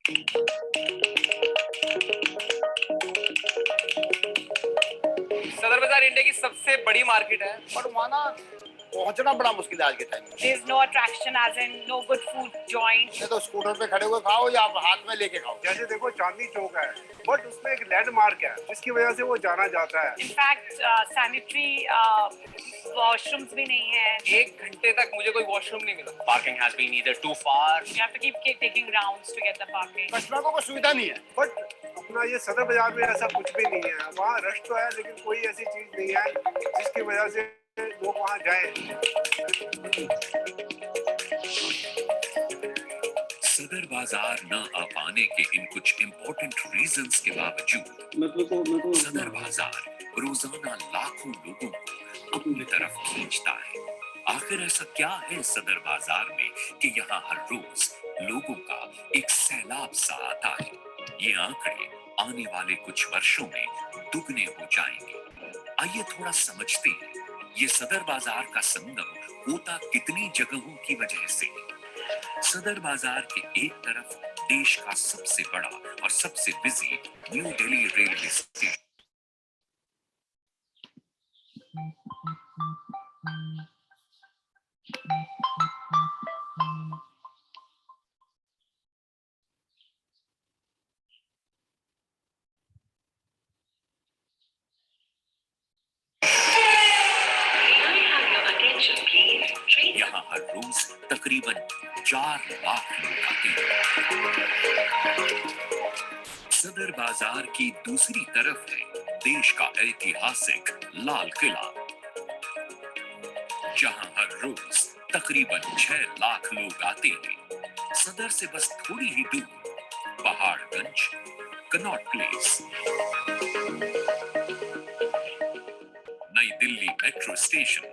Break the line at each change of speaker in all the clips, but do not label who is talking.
सदर बाजार इंडिया की सबसे बड़ी मार्केट है,
पर वहाँ ना पहुंचना बड़ा मुश्किल है आज के टाइम में।
There's no attraction, as in no good food joint.
ये तो स्कूटर पे खड़े हुए खाओ या आप हाथ में लेके खाओ।
जैसे देखो चांदनी चौक है, बट उसमें एक लैंडमार्क है जिसकी वजह से वो जाना जाता है।
In fact, sanitary washrooms भी नहीं है.
1 घंटे तक मुझे कोई वॉशरूम नहीं मिला। Parking has been either too far.
You have to keep taking rounds to get the parking.
Customer को कोई सुविधा नहीं है।
बट अपना ये सदर बाजार में ऐसा कुछ भी नहीं है। वहाँ रश तो है लेकिन कोई ऐसी चीज नहीं है जिसकी वजह से लोग वहाँ जाएं।
सदर बाजार न आ पाने के इन कुछ इम्पोर्टेंट रीजंस के बावजूद सदर बाजार रोजाना लाखों लोगों को अपनी तरफ खींचता है। आखिर ऐसा क्या है सदर बाजार में कि यहाँ हर रोज लोगों का एक सैलाब सा आता है। ये आंकड़े आने वाले कुछ वर्षों में दुगने हो जाएंगे। आइए थोड़ा समझते हैं ये सदर बाजार का संगम होता कितनी जगहों की वजह से। सदर बाजार के एक तरफ देश का सबसे बड़ा और सबसे busy new Delhi railway station, यहाँ हर रोज तकरीबन 4 लाख लोग आते हैं। सदर बाजार की दूसरी तरफ है देश का ऐतिहासिक लाल किला, जहां हर रोज तकरीबन 6 लाख लोग आते हैं। सदर से बस थोड़ी ही दूर Paharganj, Connaught Place, Nai Delhi metro station,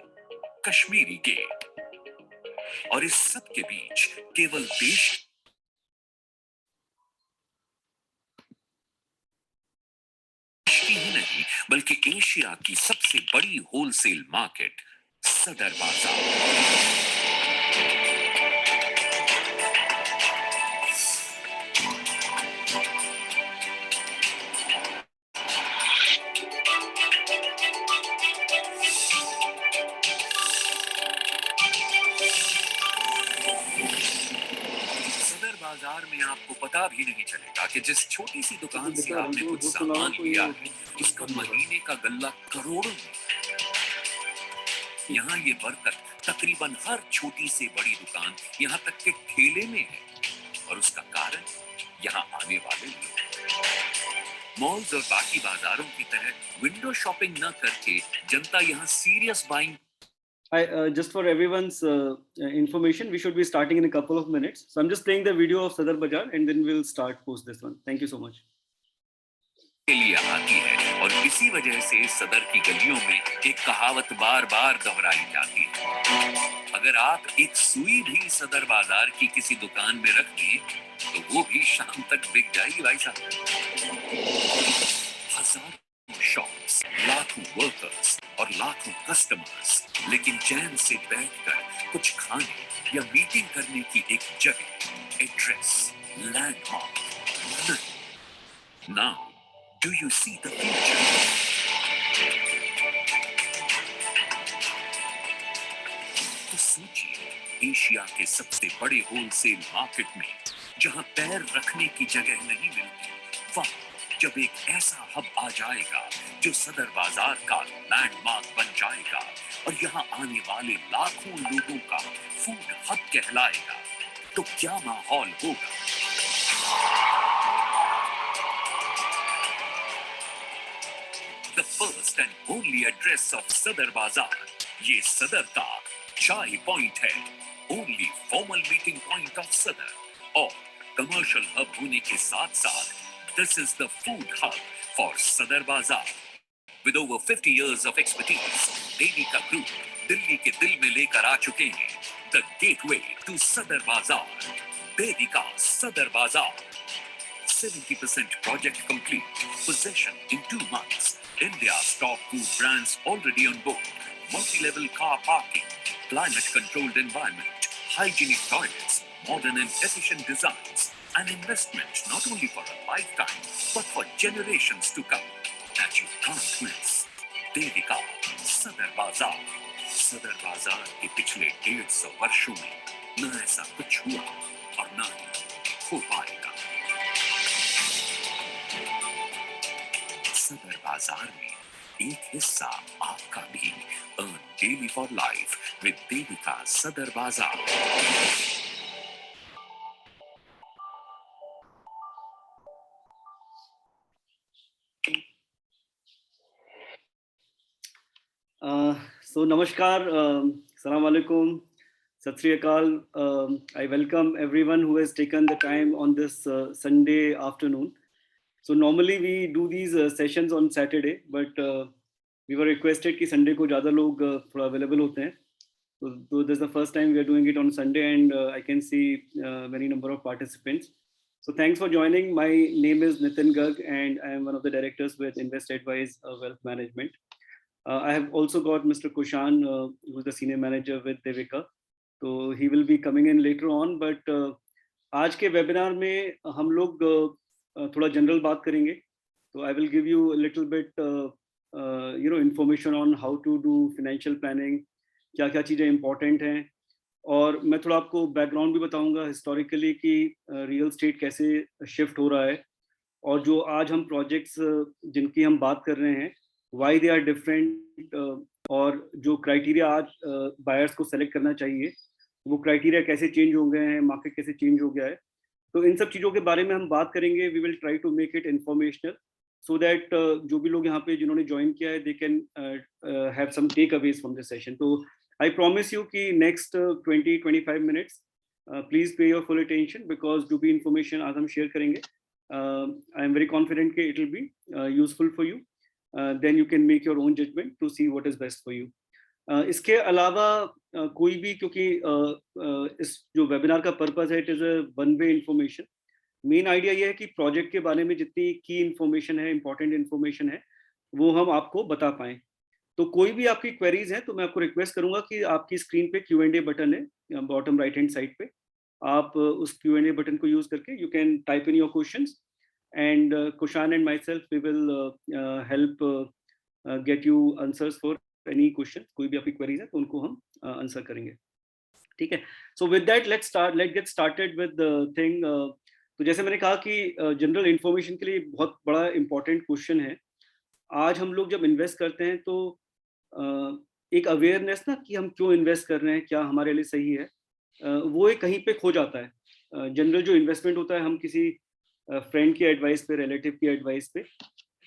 Kashmiri Gate, और इस सब के बीच केवल देश की ही नहीं बल्कि एशिया की सबसे बड़ी होलसेल मार्केट सदर बाजार। बाजार में आपको पता भी नहीं चलेगा कि जिस छोटी सी दुकान से आपने कुछ सामान लिया है उसका महीने का गल्ला करोड़ों में। यहाँ ये बरकत तकरीबन हर छोटी से बड़ी दुकान यहाँ तक के ठेले में है, और उसका कारण यहाँ आने वाले लोग। मॉल्स और बाकी बाजारों की तरह विंडो शॉपिंग न करके जनता यहाँ serious buying.
Just for everyone's information, we should be starting in a couple of minutes. So I'm just playing the video of Sadar Bazaar and then we'll start post this one. Thank you so much.
के लिए आती है और इसी वजह से सदर की गलियों में एक कहावत बार बार दोहराई जाती है। अगर आप एक सुई भी सदर बाजार की किसी दुकान में रख दें तो वो भी शाम तक बिक जाएगी भाई साहब। हजारों शॉप्स, लाखों वर्कर्स और लाखों कस्टमर्स, लेकिन चैन से बैठकर कुछ खाने या मीटिंग करने की एक जगह, एड्रेस, लैंडमार्क नहीं। Now do you see the future? तो सोचिए, एशिया के सबसे बड़े होलसेल मार्केट में जहां पैर रखने की जगह नहीं मिलती, वहां जब एक ऐसा हब आ जाएगा जो सदर बाजार का लैंडमार्क बन जाएगा और यहाँ आने वाले लाखों लोगों का फूड हब कहलाएगा, तो क्या माहौल होगा। The first and only address of सदर बाजार, ये सदर का चाय पॉइंट है, only formal meeting point of सदर, और कमर्शियल हब होने के साथ साथ this is the food hub for Sadar Bazaar. With over 50 years of expertise, Devika Group Delhi के दिल में लेकर आ चुके हैं the gateway to Sadar Bazaar. Devika Sadar Bazaar. 70% project complete. Possession in 2 months. India's top food brands already on board. Multi-level car parking. Climate-controlled environment. Hygienic toilets. Modern and efficient designs. An investment not only for a lifetime, but for generations to come that you can't miss. Devika Sadar बाजार। सदर बाजार के पिछले 150 वर्षों में न ऐसा कुछ हुआ और न ही हो पाएगा। सदर बाजार में एक हिस्सा आपका भी। Earn daily for life with Devika Sadar बाजार।
So namaskar, salam alaikum, sat sri akal. I welcome everyone who has taken the time on this Sunday afternoon. So normally we do these sessions on Saturday, but we were requested कि Sunday को ज़्यादा लोग थोड़ा available होते हैं. So this is the first time we are doing it on Sunday, and I can see many number of participants. So thanks for joining. My name is Nitin Garg, and I am one of the directors with Invest Advise Wealth Management. I have also got Mr. Kushan, who is the senior manager with Devika. So he will be coming in later on. But आज के webinar में हम लोग थोड़ा general बात करेंगे. So I will give you a little bit, information on how to do financial planning, क्या-क्या चीजें important हैं, और मैं थोड़ा आपको background भी बताऊंगा historically कि real estate कैसे shift हो रहा है, और जो आज हम projects जिनकी हम बात कर रहे हैं, why they are different, और जो criteria आज buyers को select करना चाहिए, वो criteria कैसे change हो गए हैं, market कैसे change हो गया है. तो इन सब चीज़ों के बारे में हम बात करेंगे. We will try to make it informational so that जो भी लोग यहाँ पे जिन्होंने join किया है, they can have some takeaways from this session. तो I promise you कि next 20-25 minutes, please pay your full attention because जो भी information आज हम share करेंगे, I am very confident कि it will be useful for you. Then you can make your own judgment to see what is best for you. इसके अलावा कोई भी, क्योंकि इस जो वेबिनार का पर्पस है, it is a one way information. Main idea ये है कि प्रोजेक्ट के बारे में जितनी की इंफॉर्मेशन है, इंपॉर्टेंट इंफॉर्मेशन है, वो हम आपको बता पाएँ. तो कोई भी आपकी क्वेरीज हैं तो मैं आपको रिक्वेस्ट करूंगा कि आपकी स्क्रीन पे Q&A बटन है बॉटम राइट हैंड साइड पे, आप उस Q&A बटन को यूज करके you can type in your questions, and Kushan and myself we will help get you answers for any question. कोई भी आपकी क्वेरीज है तो उनको हम आंसर करेंगे. ठीक है. So with that let's get started with the thing. तो जैसे मैंने कहा कि जनरल इंफॉर्मेशन के लिए बहुत बड़ा इंपॉर्टेंट क्वेश्चन है. आज हम लोग जब इन्वेस्ट करते हैं तो एक अवेयरनेस ना कि हम क्यों इन्वेस्ट कर रहे हैं, क्या हमारे लिए सही है, वो एक कहीं पे खो जाता है. जनरल जो इन्वेस्टमेंट होता है, हम किसी फ्रेंड की एडवाइस पे, रिलेटिव की एडवाइस पे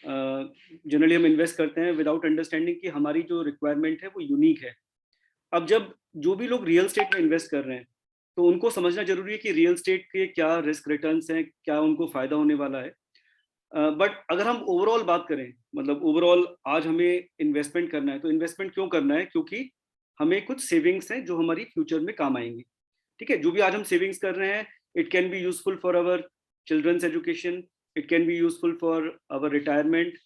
जनरली हम इन्वेस्ट करते हैं विदाउट अंडरस्टैंडिंग कि हमारी जो रिक्वायरमेंट है वो यूनिक है. अब जब जो भी लोग रियल स्टेट में इन्वेस्ट कर रहे हैं तो उनको समझना जरूरी है कि रियल स्टेट के क्या रिस्क रिटर्न्स हैं, क्या उनको फायदा होने वाला है. बट अगर हम ओवरऑल बात करें, मतलब ओवरऑल आज हमें इन्वेस्टमेंट करना है, तो इन्वेस्टमेंट क्यों करना है? क्योंकि हमें कुछ सेविंग्स हैं जो हमारी फ्यूचर में काम आएंगी. ठीक है. जो भी आज हम सेविंग्स कर रहे हैं, it can be useful for our childrens education, it can be useful for our retirement,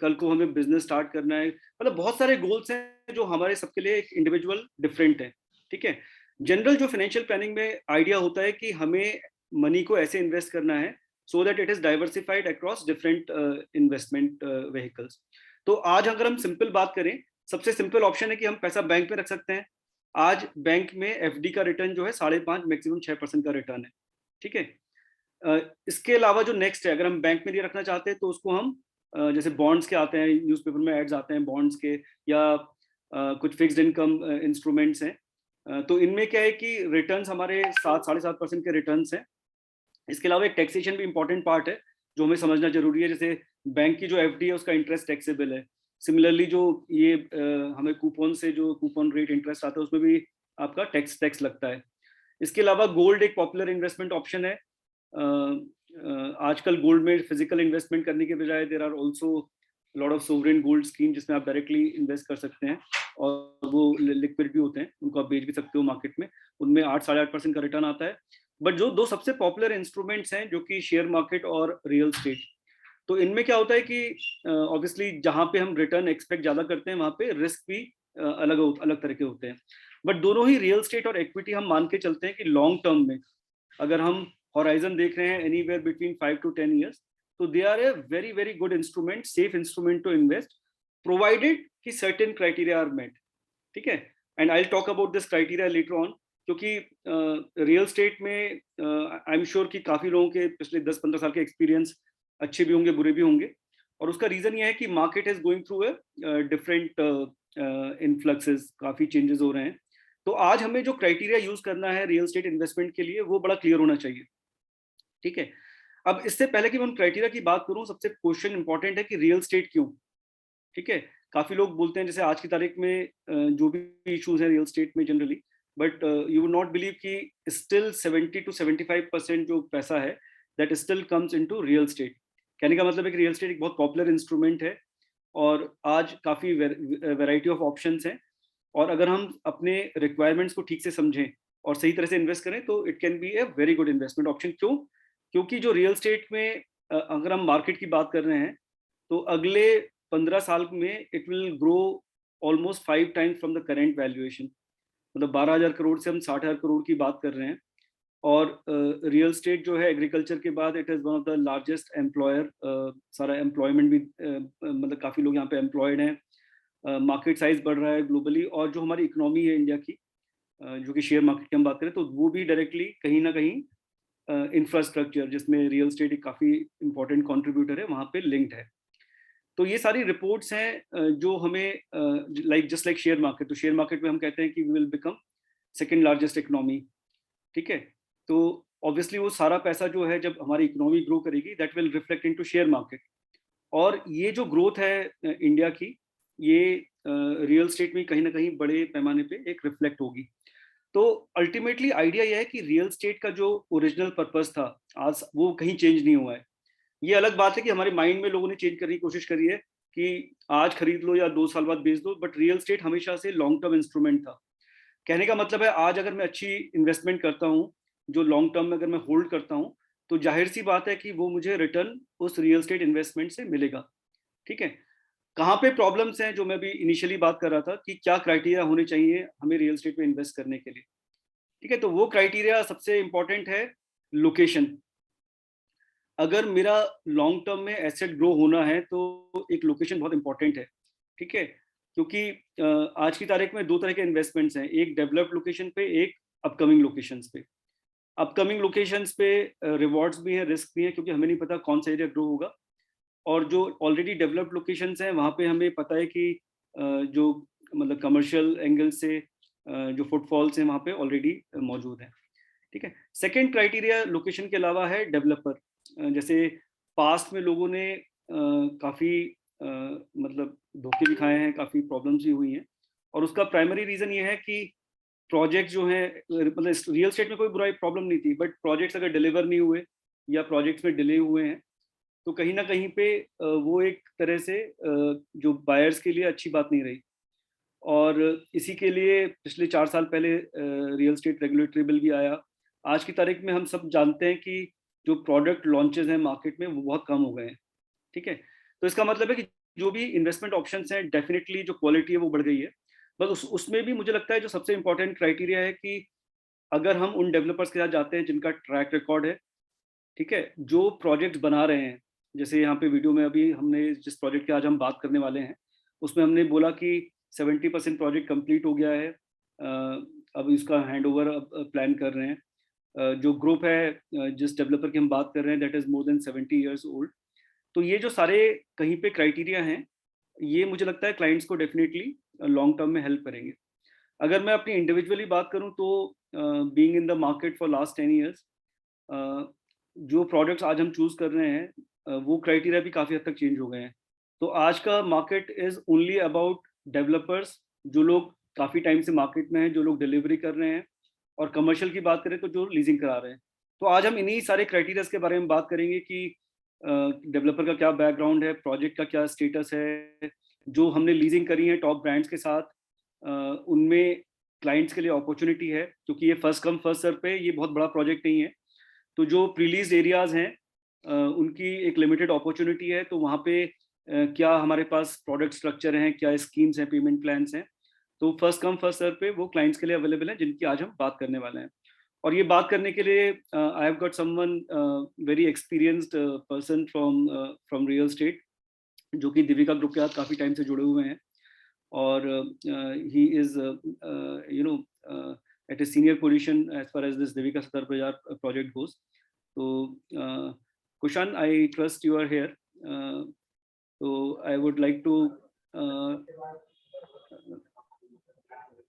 कल को हमें बिजनेस स्टार्ट करना है, मतलब बहुत सारे गोल्स हैं जो हमारे सबके लिए एक इंडिविजुअल डिफरेंट है. ठीक है. जनरल जो फाइनेंशियल प्लानिंग में आइडिया होता है कि हमें मनी को ऐसे इन्वेस्ट करना है so that it is diversified across different investment vehicles. तो आज अगर हम सिंपल बात करें, सबसे सिंपल ऑप्शन है कि हम पैसा बैंक में रख सकते हैं. आज बैंक में FD का रिटर्न जो है 5.5 मैक्सिमम 6% का रिटर्न है. ठीक है. इसके अलावा जो नेक्स्ट है, अगर हम बैंक में नहीं रखना चाहते तो उसको हम जैसे बॉन्ड्स के आते हैं, न्यूज़पेपर में एड्स आते हैं बॉन्ड्स के, या कुछ फिक्स्ड इनकम इंस्ट्रूमेंट्स हैं. तो इनमें क्या है कि रिटर्न्स हमारे 7-7.5% के रिटर्न्स हैं. इसके अलावा एक टैक्सेशन भी इंपॉर्टेंट पार्ट है जो हमें समझना जरूरी है. जैसे बैंक की जो FD है उसका इंटरेस्ट टैक्सेबल है. सिमिलरली जो ये हमें कूपन से जो कूपन रेट इंटरेस्ट आता है उसमें भी आपका टैक्स लगता है. इसके अलावा गोल्ड एक पॉपुलर इन्वेस्टमेंट ऑप्शन है. आजकल गोल्ड में फिजिकल इन्वेस्टमेंट करने के बजाय there are also lot of sovereign gold scheme जिसमें आप डायरेक्टली इन्वेस्ट कर सकते हैं और वो लिक्विड भी होते हैं, उनको आप बेच भी सकते हो मार्केट में. उनमें 8-8.5% का रिटर्न आता है. बट जो दो सबसे पॉपुलर इंस्ट्रूमेंट्स हैं जो कि शेयर मार्केट और रियल स्टेट, तो इनमें क्या होता है कि ऑब्वियसली जहाँ पे हम रिटर्न एक्सपेक्ट ज़्यादा करते हैं वहाँ पे रिस्क भी अलग तरह के होते हैं. बट दोनों ही रियल स्टेट और इक्विटी हम मान के चलते हैं कि लॉन्ग टर्म में अगर हम हॉराइजन देख रहे हैं एनीवेयर बिटवीन 5 to 10 years, तो they are a very very good instrument, safe instrument to invest, provided कि सर्टेन क्राइटेरिया आर मेट, ठीक है। And I will talk about this criteria later on, क्योंकि रियल स्टेट में I am sure कि काफी लोगों के पिछले 10-15 साल के एक्सपीरियंस अच्छे भी होंगे, बुरे भी होंगे, और उसका रीजन ये है कि market is going through different influxes, काफी चेंजेस हो रहे हैं। तो आज हमें जो क्राइटेरिया यूज करना है रियल स्टेट इन्वेस्टमेंट के लिए वो बड़ा क्लियर होना चाहिए, ठीक है। अब इससे पहले कि मैं उन क्राइटेरिया की बात करूं, सबसे क्वेश्चन इंपॉर्टेंट है कि रियल स्टेट क्यों, ठीक है। काफी लोग बोलते हैं जैसे आज की तारीख में जो भी इश्यूज हैं रियल स्टेट में generally, but you would not believe कि स्टिल 70 to 75% जो पैसा है that still comes into real estate. कहने का मतलब है कि रियल स्टेट एक बहुत पॉपुलर इंस्ट्रूमेंट है और आज काफी वैरायटी ऑफ ऑप्शंस हैं, और अगर हम अपने रिक्वायरमेंट्स को ठीक से समझें और सही तरह से इन्वेस्ट करें तो it can B a very good investment option. क्यों? क्योंकि जो रियल स्टेट में अगर हम मार्केट की बात कर रहे हैं तो अगले 15 साल में it will grow almost 5 times from the current valuation, मतलब 12,000 करोड़ से हम 60,000 करोड़ की बात कर रहे हैं। और रियल स्टेट जो है एग्रीकल्चर के बाद it is one of the largest employer, सारा एम्प्लॉयमेंट भी मतलब काफ़ी लोग यहाँ पे एम्प्लॉयड हैं, मार्केट साइज बढ़ रहा है ग्लोबली, और जो हमारी इकोनॉमी है इंडिया की, जो कि शेयर मार्केट की हम बात करें तो वो भी डायरेक्टली कहीं ना कहीं इंफ्रास्ट्रक्चर, जिसमें रियल स्टेट एक काफ़ी इंपॉर्टेंट कॉन्ट्रीब्यूटर है, वहाँ पे लिंक्ड है। तो ये सारी रिपोर्ट्स हैं जो हमें जस्ट लाइक शेयर मार्केट, तो शेयर मार्केट में हम कहते हैं कि we will become second largest economy, ठीक है। तो ऑब्वियसली वो सारा पैसा जो है जब हमारी इकोनॉमी ग्रो करेगी that will reflect into share market, और ये जो ग्रोथ है इंडिया की, ये रियल स्टेट में कहीं ना कहीं बड़े पैमाने पे एक रिफ्लेक्ट होगी। तो अल्टीमेटली आइडिया यह है कि रियल स्टेट का जो ओरिजिनल पर्पस था आज वो कहीं चेंज नहीं हुआ है। ये अलग बात है कि हमारे माइंड में लोगों ने चेंज करने की कोशिश करी है कि आज खरीद लो या 2 साल बाद बेच दो, बट रियल स्टेट हमेशा से लॉन्ग टर्म इंस्ट्रूमेंट था। कहने का मतलब है आज अगर मैं अच्छी इन्वेस्टमेंट करता हूँ, जो लॉन्ग टर्म में अगर मैं होल्ड करता हूँ, तो जाहिर सी बात है कि वो मुझे रिटर्न उस रियल स्टेट इन्वेस्टमेंट से मिलेगा, ठीक है। कहाँ पे प्रॉब्लम्स हैं जो मैं भी इनिशियली बात कर रहा था कि क्या क्राइटेरिया होने चाहिए हमें रियल स्टेट में इन्वेस्ट करने के लिए, ठीक है। तो वो क्राइटेरिया सबसे इंपॉर्टेंट है लोकेशन। अगर मेरा लॉन्ग टर्म में एसेट ग्रो होना है तो एक लोकेशन बहुत इंपॉर्टेंट है, ठीक है। क्योंकि आज की तारीख में 2 तरह के इन्वेस्टमेंट्स हैं, एक डेवलप्ड लोकेशन पे, एक अपकमिंग लोकेशंस पे। अपकमिंग लोकेशंस पे रिवॉर्ड्स भी हैं, रिस्क भी हैं, क्योंकि हमें नहीं पता कौन सा एरिया ग्रो होगा, और जो ऑलरेडी डेवलप्ड लोकेशंस हैं वहाँ पे हमें पता है कि जो मतलब कमर्शियल एंगल से जो फुटफॉल्स हैं वहाँ पे ऑलरेडी मौजूद हैं, ठीक है। सेकेंड क्राइटेरिया लोकेशन के अलावा है डेवलपर। जैसे पास्ट में लोगों ने काफ़ी मतलब धोखे भी खाए हैं, काफ़ी प्रॉब्लम्स भी हुई हैं, और उसका प्राइमरी रीज़न ये है कि प्रोजेक्ट जो है, मतलब रियल स्टेट में कोई बुराई प्रॉब्लम नहीं थी, बट प्रोजेक्ट्स अगर डिलीवर नहीं हुए या प्रोजेक्ट्स में डिले हुए हैं तो कहीं ना कहीं पे वो एक तरह से जो बायर्स के लिए अच्छी बात नहीं रही। और इसी के लिए पिछले 4 साल पहले रियल स्टेट रेगुलेटरी बिल भी आया। आज की तारीख में हम सब जानते हैं कि जो प्रोडक्ट लॉन्चेस हैं मार्केट में वो बहुत कम हो गए हैं, ठीक है। तो इसका मतलब है कि जो भी इन्वेस्टमेंट ऑप्शंस हैं डेफिनेटली जो क्वालिटी है वो बढ़ गई है। बस उसमें भी मुझे लगता है जो सबसे इंपॉर्टेंट क्राइटेरिया है कि अगर हम उन डेवलपर्स के साथ जाते हैं जिनका ट्रैक रिकॉर्ड है, ठीक है, जो प्रोजेक्ट बना रहे हैं, जैसे यहाँ पे वीडियो में अभी हमने जिस प्रोजेक्ट की आज हम बात करने वाले हैं उसमें हमने बोला कि 70% प्रोजेक्ट कंप्लीट हो गया है, अब इसका हैंडओवर प्लान कर रहे हैं। जो ग्रुप है जिस डेवलपर की हम बात कर रहे हैं that is more than 70 years old. तो ये जो सारे कहीं पे क्राइटेरिया हैं ये मुझे लगता है क्लाइंट्स को डेफिनेटली लॉन्ग टर्म में हेल्प करेंगे। अगर मैं अपनी इंडिविजुअली बात करूं तो being in the market for last 10 years, जो प्रोडक्ट्स आज हम चूज़ कर रहे हैं वो क्राइटेरिया भी काफ़ी हद तक चेंज हो गए हैं। तो आज का market is only about developers, जो लोग काफ़ी टाइम से मार्केट में हैं, जो लोग डिलीवरी कर रहे हैं, और कमर्शियल की बात करें तो जो लीजिंग करा रहे हैं। तो आज हम इन्हीं सारे क्राइटेरियाज के बारे में बात करेंगे कि डेवलपर का क्या बैकग्राउंड है, प्रोजेक्ट का क्या स्टेटस है, जो हमने लीजिंग करी है टॉप ब्रांड्स के साथ उनमें क्लाइंट्स के लिए अपॉर्चुनिटी है, क्योंकि ये फर्स्ट कम फर्स्ट सर्व पे ये बहुत बड़ा प्रोजेक्ट नहीं है। तो जो प्रीलीज एरियाज हैं उनकी एक लिमिटेड अपॉर्चुनिटी है, तो वहाँ पे क्या हमारे पास प्रोडक्ट स्ट्रक्चर हैं, क्या स्कीम्स हैं, पेमेंट प्लान्स हैं, तो फर्स्ट कम फर्स्ट सर्व पे वो क्लाइंट्स के लिए अवेलेबल है जिनकी आज हम बात करने वाले हैं। और ये बात करने के लिए I have got someone very experienced person from real estate, जो कि दिविका ग्रुप के साथ काफ़ी टाइम से जुड़े हुए हैं, और he is you know at a senior position as far as this Devika Sadar Bazaar project goes. So, Kushan, I trust you are here. So I would like to,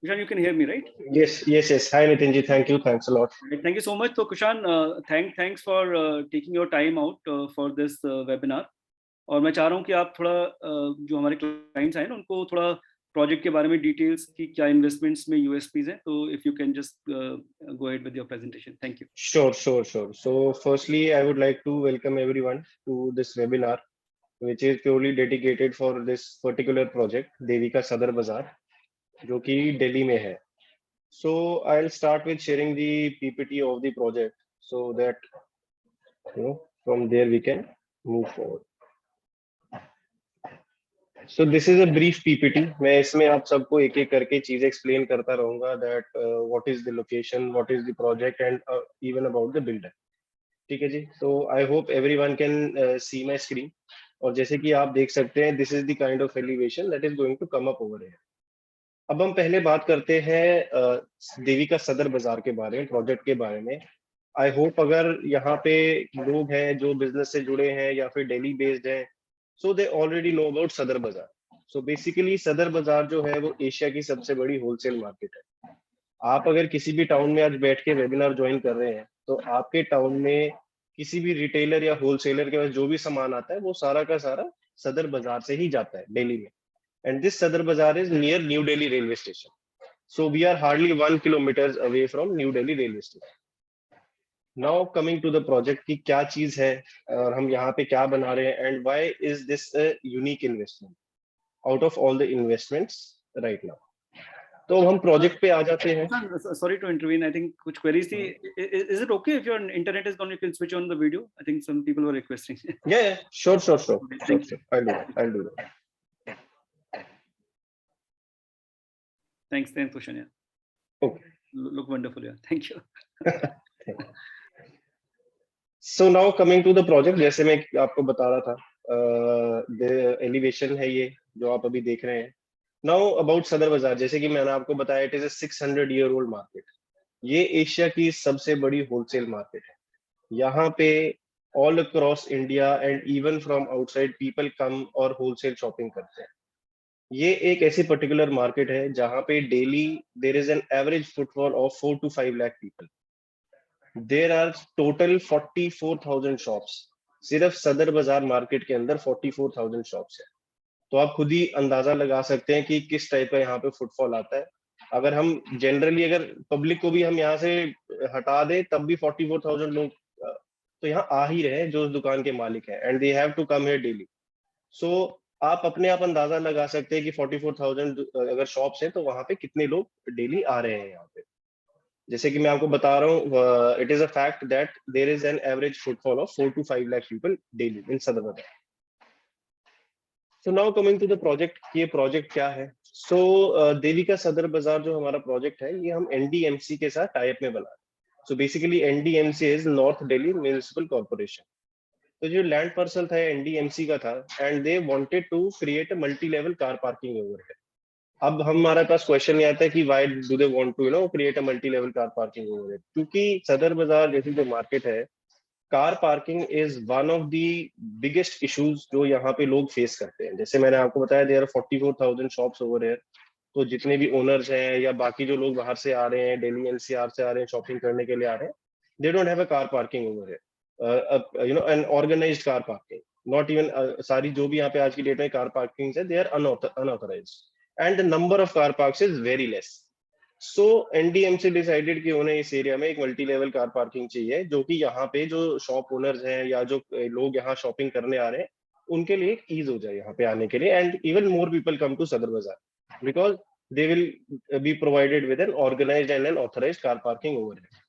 Kushan, you can hear me, right?
Yes. Hi, Nitinji. Thank you. Thanks a lot.
Right, thank you so much. So, Kushan, thanks for taking your time out for this webinar. और मैं चाह रहा हूँ कि आप थोड़ा जो हमारे क्लाइंट्स हैं ना, उनको थोड़ा प्रोजेक्ट के बारे में डिटेल्स की क्या इन्वेस्टमेंट्स में यूएसपीज हैं, तो if you can just go ahead with your presentation. Thank you.
Sure. So firstly, I would like to welcome everyone to this webinar, which is purely dedicated for this particular project, Devika Sadar Bazaar, जो कि दिल्ली में है. So I'll start with sharing the PPT of the project so that from there we can move forward. So this is a brief PPT. मैं इसमें आप सबको एक एक करके चीजें एक्सप्लेन करता रहूंगा that what is the location, what is the project and even about the builder. ठीक है जी. So I hope everyone can see my screen. और जैसे कि आप देख सकते हैं, this is the kind of elevation that is going to come up over here. अब हम पहले बात करते हैं देविका सदर बाजार के बारे में, प्रोजेक्ट के बारे में. आई होप अगर यहाँ पे लोग हैं जो बिजनेस से जुड़े हैं या फिर दिल्ली बेस्ड हैं, so they already know about सदर बाजार. So basically सदर बाजार जो है वो एशिया की सबसे बड़ी होलसेल मार्केट है. आप अगर किसी भी टाउन में आज बैठ के वेबिनार ज्वाइन कर रहे हैं, तो आपके टाउन में किसी भी रिटेलर या होलसेलर के पास जो भी सामान आता है वो सारा का सारा सदर बाजार से ही जाता है दिल्ली में. And this Sadar Bazaar is near New Delhi railway station. So we are hardly 1 kilometers away from New Delhi railway station. Now coming to the project की क्या चीज है और हम यहाँ पे क्या बना रहे हैं, and why is this a unique investment out of all the investments right now. तो हम प्रोजेक्ट पे आ जाते हैं.
Sorry to intervene. I think कुछ queries थी. Is it okay if your internet is gone, you can switch on the video? I think some people were requesting.
Yeah. Sure. I'll do that.
Thanks, Kushan. Yeah.
Okay.
Look wonderful. Yeah. Thank you.
So now coming to the project, जैसे मैं आपको बता रहा था, the elevation है ये जो आप अभी देख रहे हैं. Now about सदर बाजार, जैसे कि मैंने आपको बताया, it is a 600-year-old market. ये एशिया की सबसे बड़ी होलसेल मार्केट है. यहाँ पे all across India and even from outside people come और होलसेल शॉपिंग करते हैं. ये एक ऐसी पर्टिकुलर मार्केट है जहां पे daily there is an average footfall of 4 to 5 lakh people. There are total 44,000 shops. सिर्फ सदर बाजार मार्केट के अंदर 44,000 शॉप्स है. तो आप खुद ही अंदाजा लगा सकते हैं कि किस टाइप का यहाँ पे फुटफॉल आता है. अगर हम जनरली अगर पब्लिक को भी हम यहाँ से हटा दें तब भी 44,000 लोग तो यहाँ आ ही रहे हैं जो उस दुकान के मालिक है, and they have to come here daily. So आप अपने आप अंदाजा लगा सकते हैं कि 44,000 अगर शॉप्स हैं तो वहां पे कितने लोग डेली आ रहे हैं यहाँ पे. जैसे कि मैं आपको बता रहा हूँ, it is a fact that there is an average footfall of 4 to 5 lakh people daily in Sadar Bazaar. So now coming to the project, ये प्रोजेक्ट क्या है. सो देविका सदर बाजार जो हमारा प्रोजेक्ट है, ये हम एनडीएमसी के साथ टाई अप में बना रहे हैं. So basically NDMC is North Delhi municipal corporation. तो जो लैंड पार्सल था एनडीएमसी का था, and they wanted to create a multi level car parking over here. अब हमारे पास क्वेश्चन ये आता है कि why do they want to create a multi level car parking over here. क्योंकि सदर बाजार जैसी जो मार्केट है, car parking is one of the biggest issues जो यहाँ पे लोग फेस करते हैं. जैसे मैंने आपको बताया, there are 44,000 shops over here. तो जितने भी ओनर्स हैं या बाकी जो लोग बाहर से आ रहे हैं, दिल्ली एनसीआर से आ रहे हैं, शॉपिंग करने के लिए आ रहे हैं, they don't have a car parking over here. an organized car parking, not even सारी जो भी यहाँ पे आज की डेट में कार पार्किंग है, they are unauthorized, and the number of car parks is very less. So NDMC decided कि उन्हें इस एरिया में एक मल्टी लेवल कार पार्किंग चाहिए, जो कि यहाँ पे जो शॉप ओनर्स हैं या जो लोग यहाँ शॉपिंग करने आ रहे हैं उनके लिए एक ईज हो जाए यहाँ पे आने के लिए, and even more people come to Sadar Bazaar because they will be provided with an organized and an authorized car parking over here.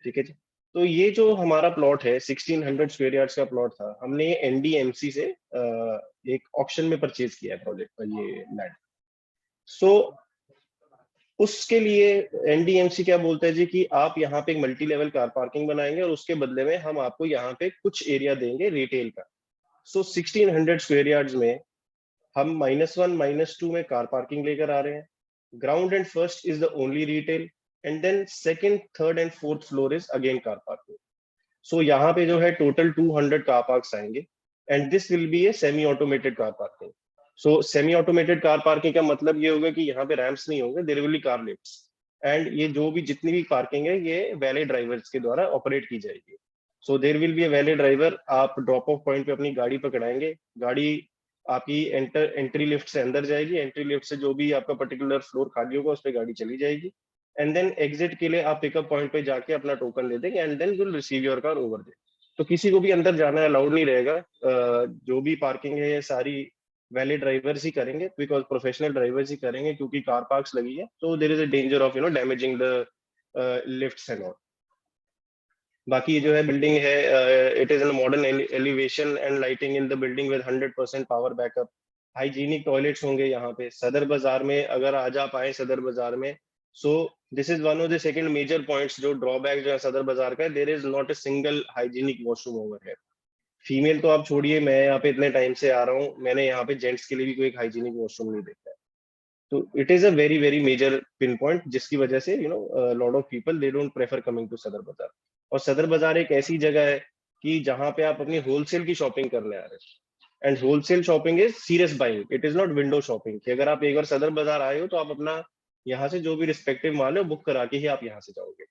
ठीक है जी. तो ये जो हमारा प्लॉट है 1600 स्क्वायर यार्ड्स का प्लॉट था, हमने ये एनडीएमसी से एक ऑक्शन में परचेज किया है प्रोजेक्ट का ये लैंड. सो उसके लिए एनडीएमसी क्या बोलता है जी कि आप यहाँ पे एक मल्टी लेवल कार पार्किंग बनाएंगे और उसके बदले में हम आपको यहाँ पे कुछ एरिया देंगे रिटेल का। सो 1600 स्क्वायर यार्ड्स में हम -1 -2 में कार पार्किंग लेकर आ रहे हैं। Ground and first is the only retail and then second, third and fourth floor is again car parking. So यहाँ पे जो है टोटल 200 कार पार्क्स आएंगे and this will be a semi automated car parking. So semi automated car parking का मतलब ये होगा कि यहाँ पे रैम्प्स नहीं होंगे, there will be car lifts and ये जो भी जितनी भी पार्किंग है ये वैले ड्राइवर्स के द्वारा ऑपरेट की जाएगी। So there will be a valet driver, आप ड्रॉप ऑफ पॉइंट पे अपनी गाड़ी पकड़ाएंगे, गाड़ी आपकी एंट्री लिफ्ट से अंदर जाएगी, एंट्री लिफ्ट से जो भी आपका पर्टिकुलर फ्लोर खाली होगा उस पर गाड़ी चली जाएगी एंड देन एग्जिट के लिए आप पिकअप पॉइंट पे जाके अपना टोकन ले देंगे and then will receive your car over there. तो किसी को भी अंदर जाना अलाउड नहीं रहेगा। जो भी पार्किंग है ये सारी वैले ड्राइवर्स ही करेंगे, बिकॉज प्रोफेशनल ड्राइवर्स ही करेंगे, क्योंकि कार पार्क्स लगी है तो there is a danger of damaging the lifts and all. बाकी ये जो है बिल्डिंग है, it is in modern elevation and lighting in the building with 100% power backup. Hygienic toilets होंगे यहाँ पे। सदर बाजार में अगर आज आप आए सदर बाजार में, so this is one of the second major points जो ड्रॉबैक जो है सदर बाजार का, there is not a single hygienic washroom over है। फीमेल तो आप छोड़िए, मैं यहाँ पे इतने टाइम से आ रहा हूँ, मैंने यहाँ पे जेंट्स के लिए भी कोई हाइजीनिक वॉशरूम नहीं देखा है। तो it is a very very major pin point, जिसकी वजह से lot of people they don't prefer coming to Sadar Bazaar. और सदर बाजार एक ऐसी जगह है कि जहाँ पे आप अपनी होलसेल की शॉपिंग करने आ रहे हैं and wholesale shopping is serious buying, it is not window shopping कि अगर आप एक बार सदर बाजार आए हो तो आप अपना यहाँ से जो भी रिस्पेक्टिव माल है बुक करा के ही आप यहाँ से जाओगे।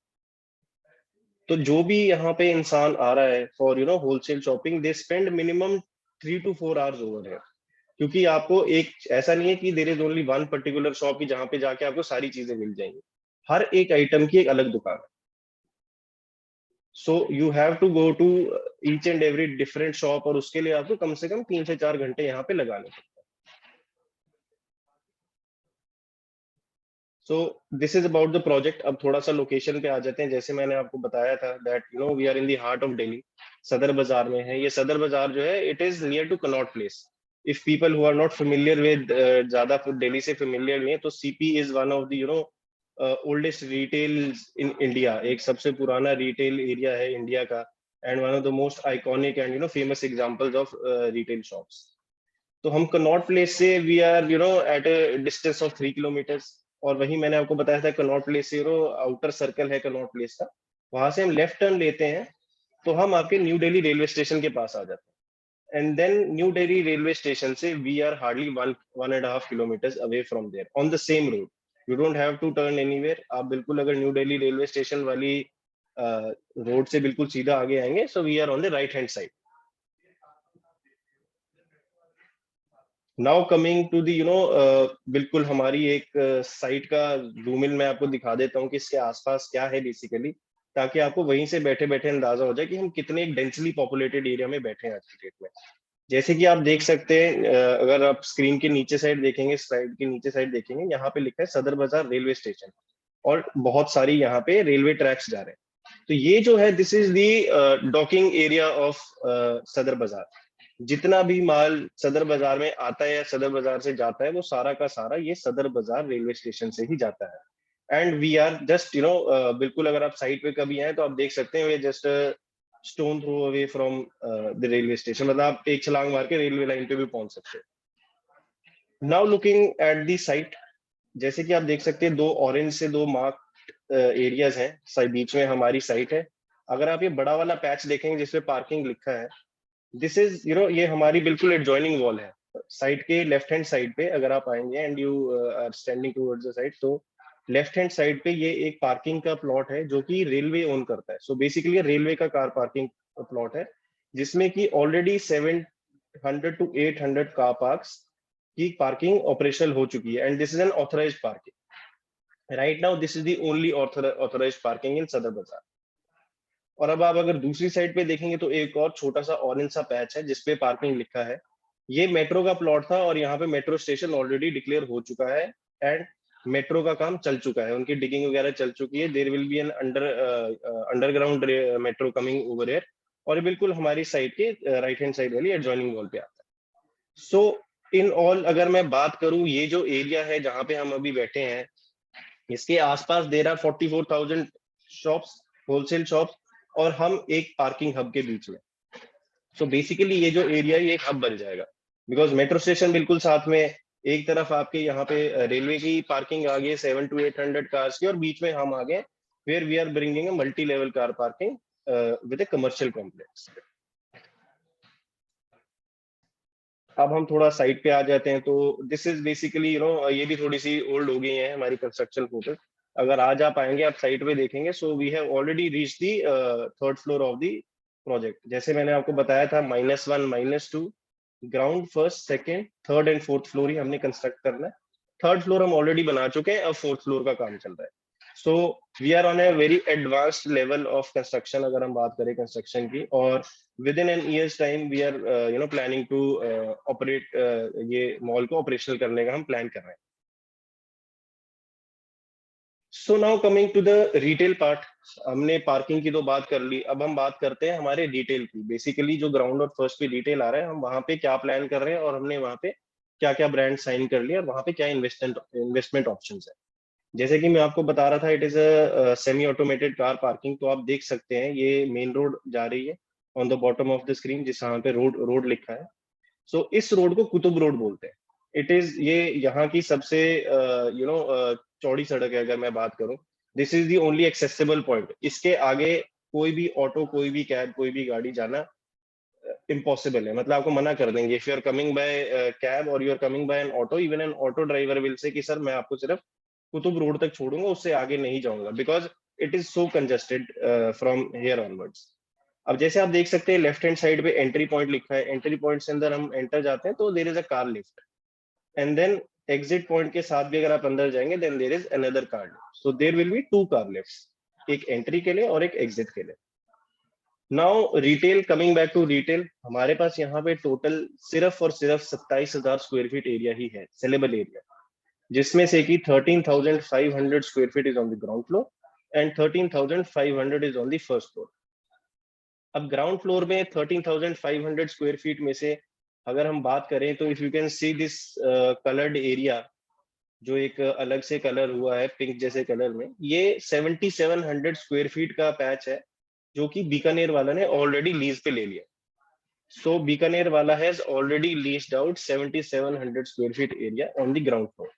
तो जो भी यहाँ पे इंसान आ रहा है for wholesale shopping, they spend minimum 3 to 4 hours over है, क्योंकि आपको एक ऐसा नहीं है कि there is only one particular shop की जहाँ पे जाके आपको सारी चीजें मिल जाएंगी। हर एक आइटम की एक अलग दुकान है। So you have to go to each and every different shop और उसके लिए आपको कम से कम 3 से 4 घंटे यहाँ पे लगाने पड़ते हैं। सो this is about the project. अब थोड़ा सा लोकेशन पे आ जाते हैं। जैसे मैंने आपको बताया था that we are in the heart of Delhi, Sadar Bazaar में है। ये सदर बाजार जो है it is near to Connaught Place. If people who are not familiar with, ज्यादा दिल्ली से फेमिलियर नहीं है, तो CP is one of the oldest retail in India. एक सबसे पुराना रिटेल एरिया है इंडिया का and one of the most iconic and famous examples of retail shops. तो हम कनॉट प्लेस से we are at a distance of 3 kilometres. और वही मैंने आपको बताया था कनॉट प्लेस से आउटर सर्कल है कनॉट प्लेस का, वहां से हम लेफ्ट टर्न लेते हैं तो हम आपके न्यू दिल्ली रेलवे स्टेशन के पास आ जाते हैं and then new Delhi railway station से we are hardly 1.5 kilometres away from there on the same road. You don't have to turn anywhere. आप बिल्कुल अगर न्यू दिल्ली रेलवे स्टेशन वाली रोड से बिल्कुल सीधा आगे आएंगे, so we are on the right hand side. Now coming to the बिल्कुल हमारी एक साइट का जूम इन मैं आपको दिखा देता हूँ कि इसके आसपास क्या है बेसिकली, ताकि आपको वहीं से बैठे बैठे अंदाजा हो जाए कि हम कितने एक डेंसली पॉपुलेटेड एरिया में बैठे हैं आज की डेट में। जैसे कि आप देख सकते हैं, अगर आप स्क्रीन के नीचे साइड देखेंगे, स्लाइड के नीचे साइड देखेंगे, यहाँ पे लिखा है सदर बाजार रेलवे स्टेशन और बहुत सारी यहाँ पे रेलवे ट्रैक्स जा रहे हैं। तो ये जो है this is the docking area of सदर बाजार। जितना भी माल सदर बाजार में आता है या सदर बाजार से जाता है वो सारा का सारा ये सदर बाजार रेलवे स्टेशन से ही जाता है। एंड वी आर जस्ट बिल्कुल अगर आप साइड पे कभी आए तो आप देख सकते हैं just stone throw away from the railway station, मतलब आप एक छलांग मार के रेलवे लाइन पे भी पहुंच सकते हैं। Now looking at the site, जैसे कि आप देख सकते हैं दो ऑरेंज से दो मार्क एरियाज हैं, बीच में हमारी साइट है। अगर आप ये बड़ा वाला पैच देखेंगे जिसपे पार्किंग लिखा है, दिस इज ये हमारी बिल्कुल एडजॉइनिंग वॉल है। साइड के लेफ्ट हैंड साइड पे अगर आप आएंगे and you are standing towards the side, तो लेफ्ट हैंड साइड पे ये एक पार्किंग का प्लॉट है जो कि रेलवे ओन करता है। सो बेसिकली रेलवे का कार पार्किंग प्लॉट है जिसमें कि ऑलरेडी 700 to 800 कार पार्क्स की पार्किंग ऑपरेशनल हो चुकी है and this is an authorised parking. Right now this is the only authorised parking इन सदर बाजार। और अब आप अगर दूसरी साइड पे देखेंगे तो एक और छोटा सा ऑरेंज सा पैच है जिसपे पार्किंग लिखा है। ये मेट्रो का प्लॉट था और यहाँ पे मेट्रो स्टेशन ऑलरेडी डिक्लेयर हो चुका है एंड मेट्रो का काम चल चुका है, उनकी डिगिंग वगैरह चल चुकी है। There will be an underground metro coming over here. और ये बिल्कुल हमारी साइड के राइट हैंड साइड वाली एडजॉइनिंग वॉल पे आता है। सो इन ऑल अगर मैं बात करूं, ये जो एरिया है जहाँ पे हम अभी बैठे हैं, इसके आसपास there are 44,000 shops, wholesale shops, और हम एक पार्किंग हब के बीच में। सो बेसिकली ये जो एरिया है ये एक हब बन जाएगा, बिकॉज मेट्रो स्टेशन बिल्कुल साथ में, एक तरफ आपके यहाँ पे रेलवे की पार्किंग आ गई 700 to 800 कार्स की, और बीच में हम आ गए where we are bringing a multi level car parking with a commercial complex. अब हम थोड़ा साइड पे आ जाते हैं, तो दिस इज बेसिकली ये भी थोड़ी सी ओल्ड हो गई है हमारी कंस्ट्रक्शन फोटो। अगर आज आप आएंगे, आप साइड पे देखेंगे, so we have already reach the third floor of the project. जैसे मैंने आपको बताया था, -1 -2 ground, first, second, third and fourth floor ही हमने कंस्ट्रक्ट करना है। थर्ड फ्लोर हम ऑलरेडी बना चुके हैं, अब फोर्थ फ्लोर का काम चल रहा है। So we are on a very advanced level of construction अगर हम बात करें कंस्ट्रक्शन की, और within an years time we are planning to operate ये मॉल को ऑपरेशनल करने का हम प्लान कर रहे हैं। So now coming to the retail part, हमने पार्किंग की तो बात कर ली, अब हम बात करते हैं हमारे रिटेल की। बेसिकली जो ग्राउंड और फर्स्ट पे रिटेल आ रहा है, हम वहां पे क्या प्लान कर रहे हैं, और हमने वहां पे क्या क्या ब्रांड साइन कर लिया, और वहां पे क्या इन्वेस्टमेंट ऑप्शंस है। जैसे कि मैं आपको बता रहा था, it is a semi automated car parking. तो आप देख सकते हैं ये मेन रोड जा रही है on the bottom of the screen, जहाँ पे रोड लिखा है। सो इस रोड को कुतुब रोड बोलते हैं। इट इज ये यहाँ की सबसे चौड़ी सड़क है अगर मैं बात करूं। This is the only accessible point. इसके आगे कोई भी ऑटो, कोई भी कैब, कोई भी गाड़ी जाना इम्पॉसिबल है, मतलब आपको मना कर देंगे। If you are coming by cab और you are coming by an auto, even an auto driver will say कि सर मैं आपको सिर्फ कुतुब रोड तक छोड़ूंगा, उससे आगे नहीं जाऊंगा, because it is so congested from here onwards. अब जैसे आप देख सकते हैं लेफ्ट हैंड साइड पे एंट्री पॉइंट लिखा है। एंट्री पॉइंट से अंदर हम एंटर जाते हैं तो there is a car lift, and then exit point के साथ भी अगर आप अंदर जाएंगे then there is another car lift. So there will be 2 car lifts, एक एंट्री के लिए और एक एग्जिट के लिए। Now retail, coming back to retail, हमारे पास यहाँ पे टोटल सिर्फ और सिर्फ 27,000 स्क्वायर फीट एरिया ही है, सेलेबल एरिया, जिसमें से कि 13,500 square feet is on the ground floor and 13,500 is on the first floor. अब ग्राउंड फ्लोर में 13,500 स्क्वायर फीट में से अगर हम बात करें तो if you can see this coloured area, जो एक अलग से कलर हुआ है पिंक जैसे कलर में, ये 7,700 स्क्वायर फीट का पैच है जो कि बीकानेर वाला ने ऑलरेडी लीज पे ले लिया। सो बीकानेर वाला has already leased out 7,700 square feet area on the ground floor.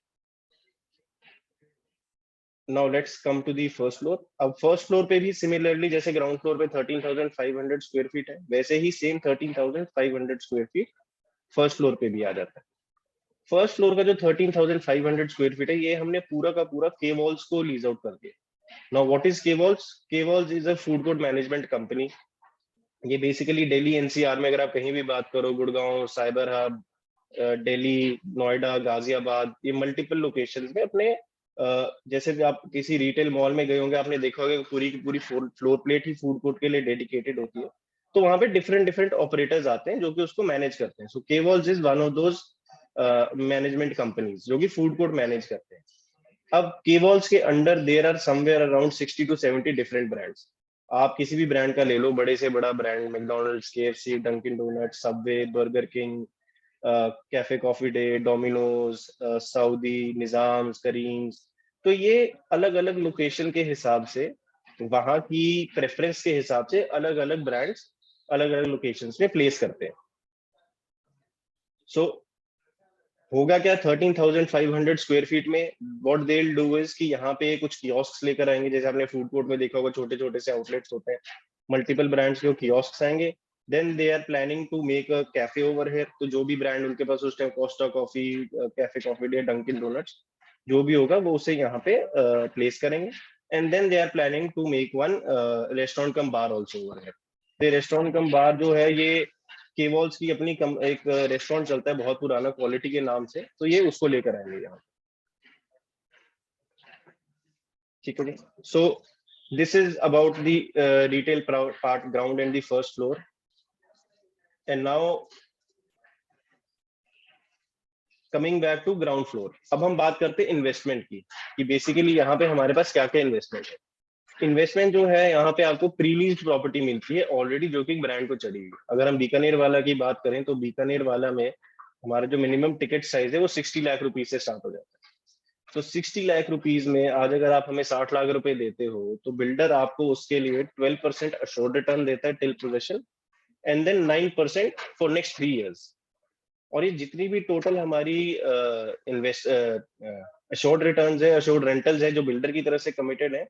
Now let's come to the first floor. अब फर्स्ट फ्लोर पे भी सिमिलरली जैसे ग्राउंड फ्लोर पे 13,500 स्क्वायर फीट है, वैसे ही same 13,500 square feet first floor पे भी आ जाता है। फर्स्ट फ्लोर का जो 13,500 स्क्वायर फीट है, ये हमने पूरा का पूरा के वॉल्स को लीज आउट कर दिया। नाउ व्हाट इज के वॉल्स? के walls is a food court management company. ये बेसिकली दिल्ली एनसीआर में अगर आप कहीं भी बात करो, गुड़गांव, साइबर हब, दिल्ली, नोएडा, गाजियाबाद, ये मल्टीपल लोकेशंस में अपने जैसे भी आप किसी रिटेल मॉल में गए होंगे, आपने देखा होगा पूरी की पूरी फ्लोर प्लेट ही फूड कोर्ट के लिए डेडिकेटेड होती है। तो वहां पे डिफरेंट ऑपरेटर्स आते हैं जो कि उसको मैनेज करते हैं। सो के walls is one of those management companies जो कि फूड कोर्ट मैनेज करते हैं। अब के वॉल्स के under there are somewhere around 60 to 70 different brands. आप किसी भी ब्रांड का ले लो, बड़े से बड़ा brand, McDonald's, KFC, Dunkin Donuts, Subway, Burger King, Cafe coffee Day, Domino's, Saudi, Nizam's, Karim's. तो ये अलग अलग लोकेशन के हिसाब से, वहां की प्रेफरेंस के हिसाब से अलग अलग ब्रांड्स अलग अलग लोकेशंस में प्लेस करते हैं। सो होगा क्या 13,500 स्क्वायर फीट में, what they will do is कि यहाँ पे कुछ कियोस्क लेकर आएंगे। जैसे आपने फूड कोर्ट में देखा होगा, छोटे छोटे से आउटलेट्स होते हैं, मल्टीपल ब्रांड्स के कियोस्क आएंगे। Then they are planning to make a cafe over here. तो जो भी ब्रांड उनके पास उस time, Costa coffee, cafe coffee day, Dunkin Donuts, जो भी होगा वो उसे यहाँ पे प्लेस करेंगे। And then they are planning to make one restaurant cum bar also over here. Restaurant cum bar जो है, ये के वॉल्स की अपनी एक रेस्टोरेंट चलता है बहुत पुराना, क्वालिटी के नाम से, तो ये उसको लेकर आएंगे यहाँ। ठीक है जी। So this is about the retail part, ground and the first floor. And now coming back to ground floor, अब हम बात करते हैं इन्वेस्टमेंट की, कि बेसिकली यहाँ पे हमारे पास क्या क्या इन्वेस्टमेंट है। इन्वेस्टमेंट जो है, यहाँ पे आपको प्रीलीज प्रॉपर्टी मिलती है ऑलरेडी, जो कि ब्रांड को चढ़ी हुई। अगर हम बीकानेर वाला की बात करें तो बीकानेर वाला में हमारा जो मिनिमम टिकट साइज है वो 60 लाख रुपीज से स्टार्ट हो जाता है। तो 60 लाख रुपीस में आज अगर आप हमें 60 लाख रुपए देते हो तो बिल्डर आपको उसके लिए 12% अश्योर्ड रिटर्न देता है till possession end then 9% for next 3 years. और ये जितनी भी टोटल हमारी इन्वेस्ट अश्योर्ड रिटर्न्स है, अश्योर्ड रेंटल्स है जो बिल्डर की तरफ से कमिटेड है,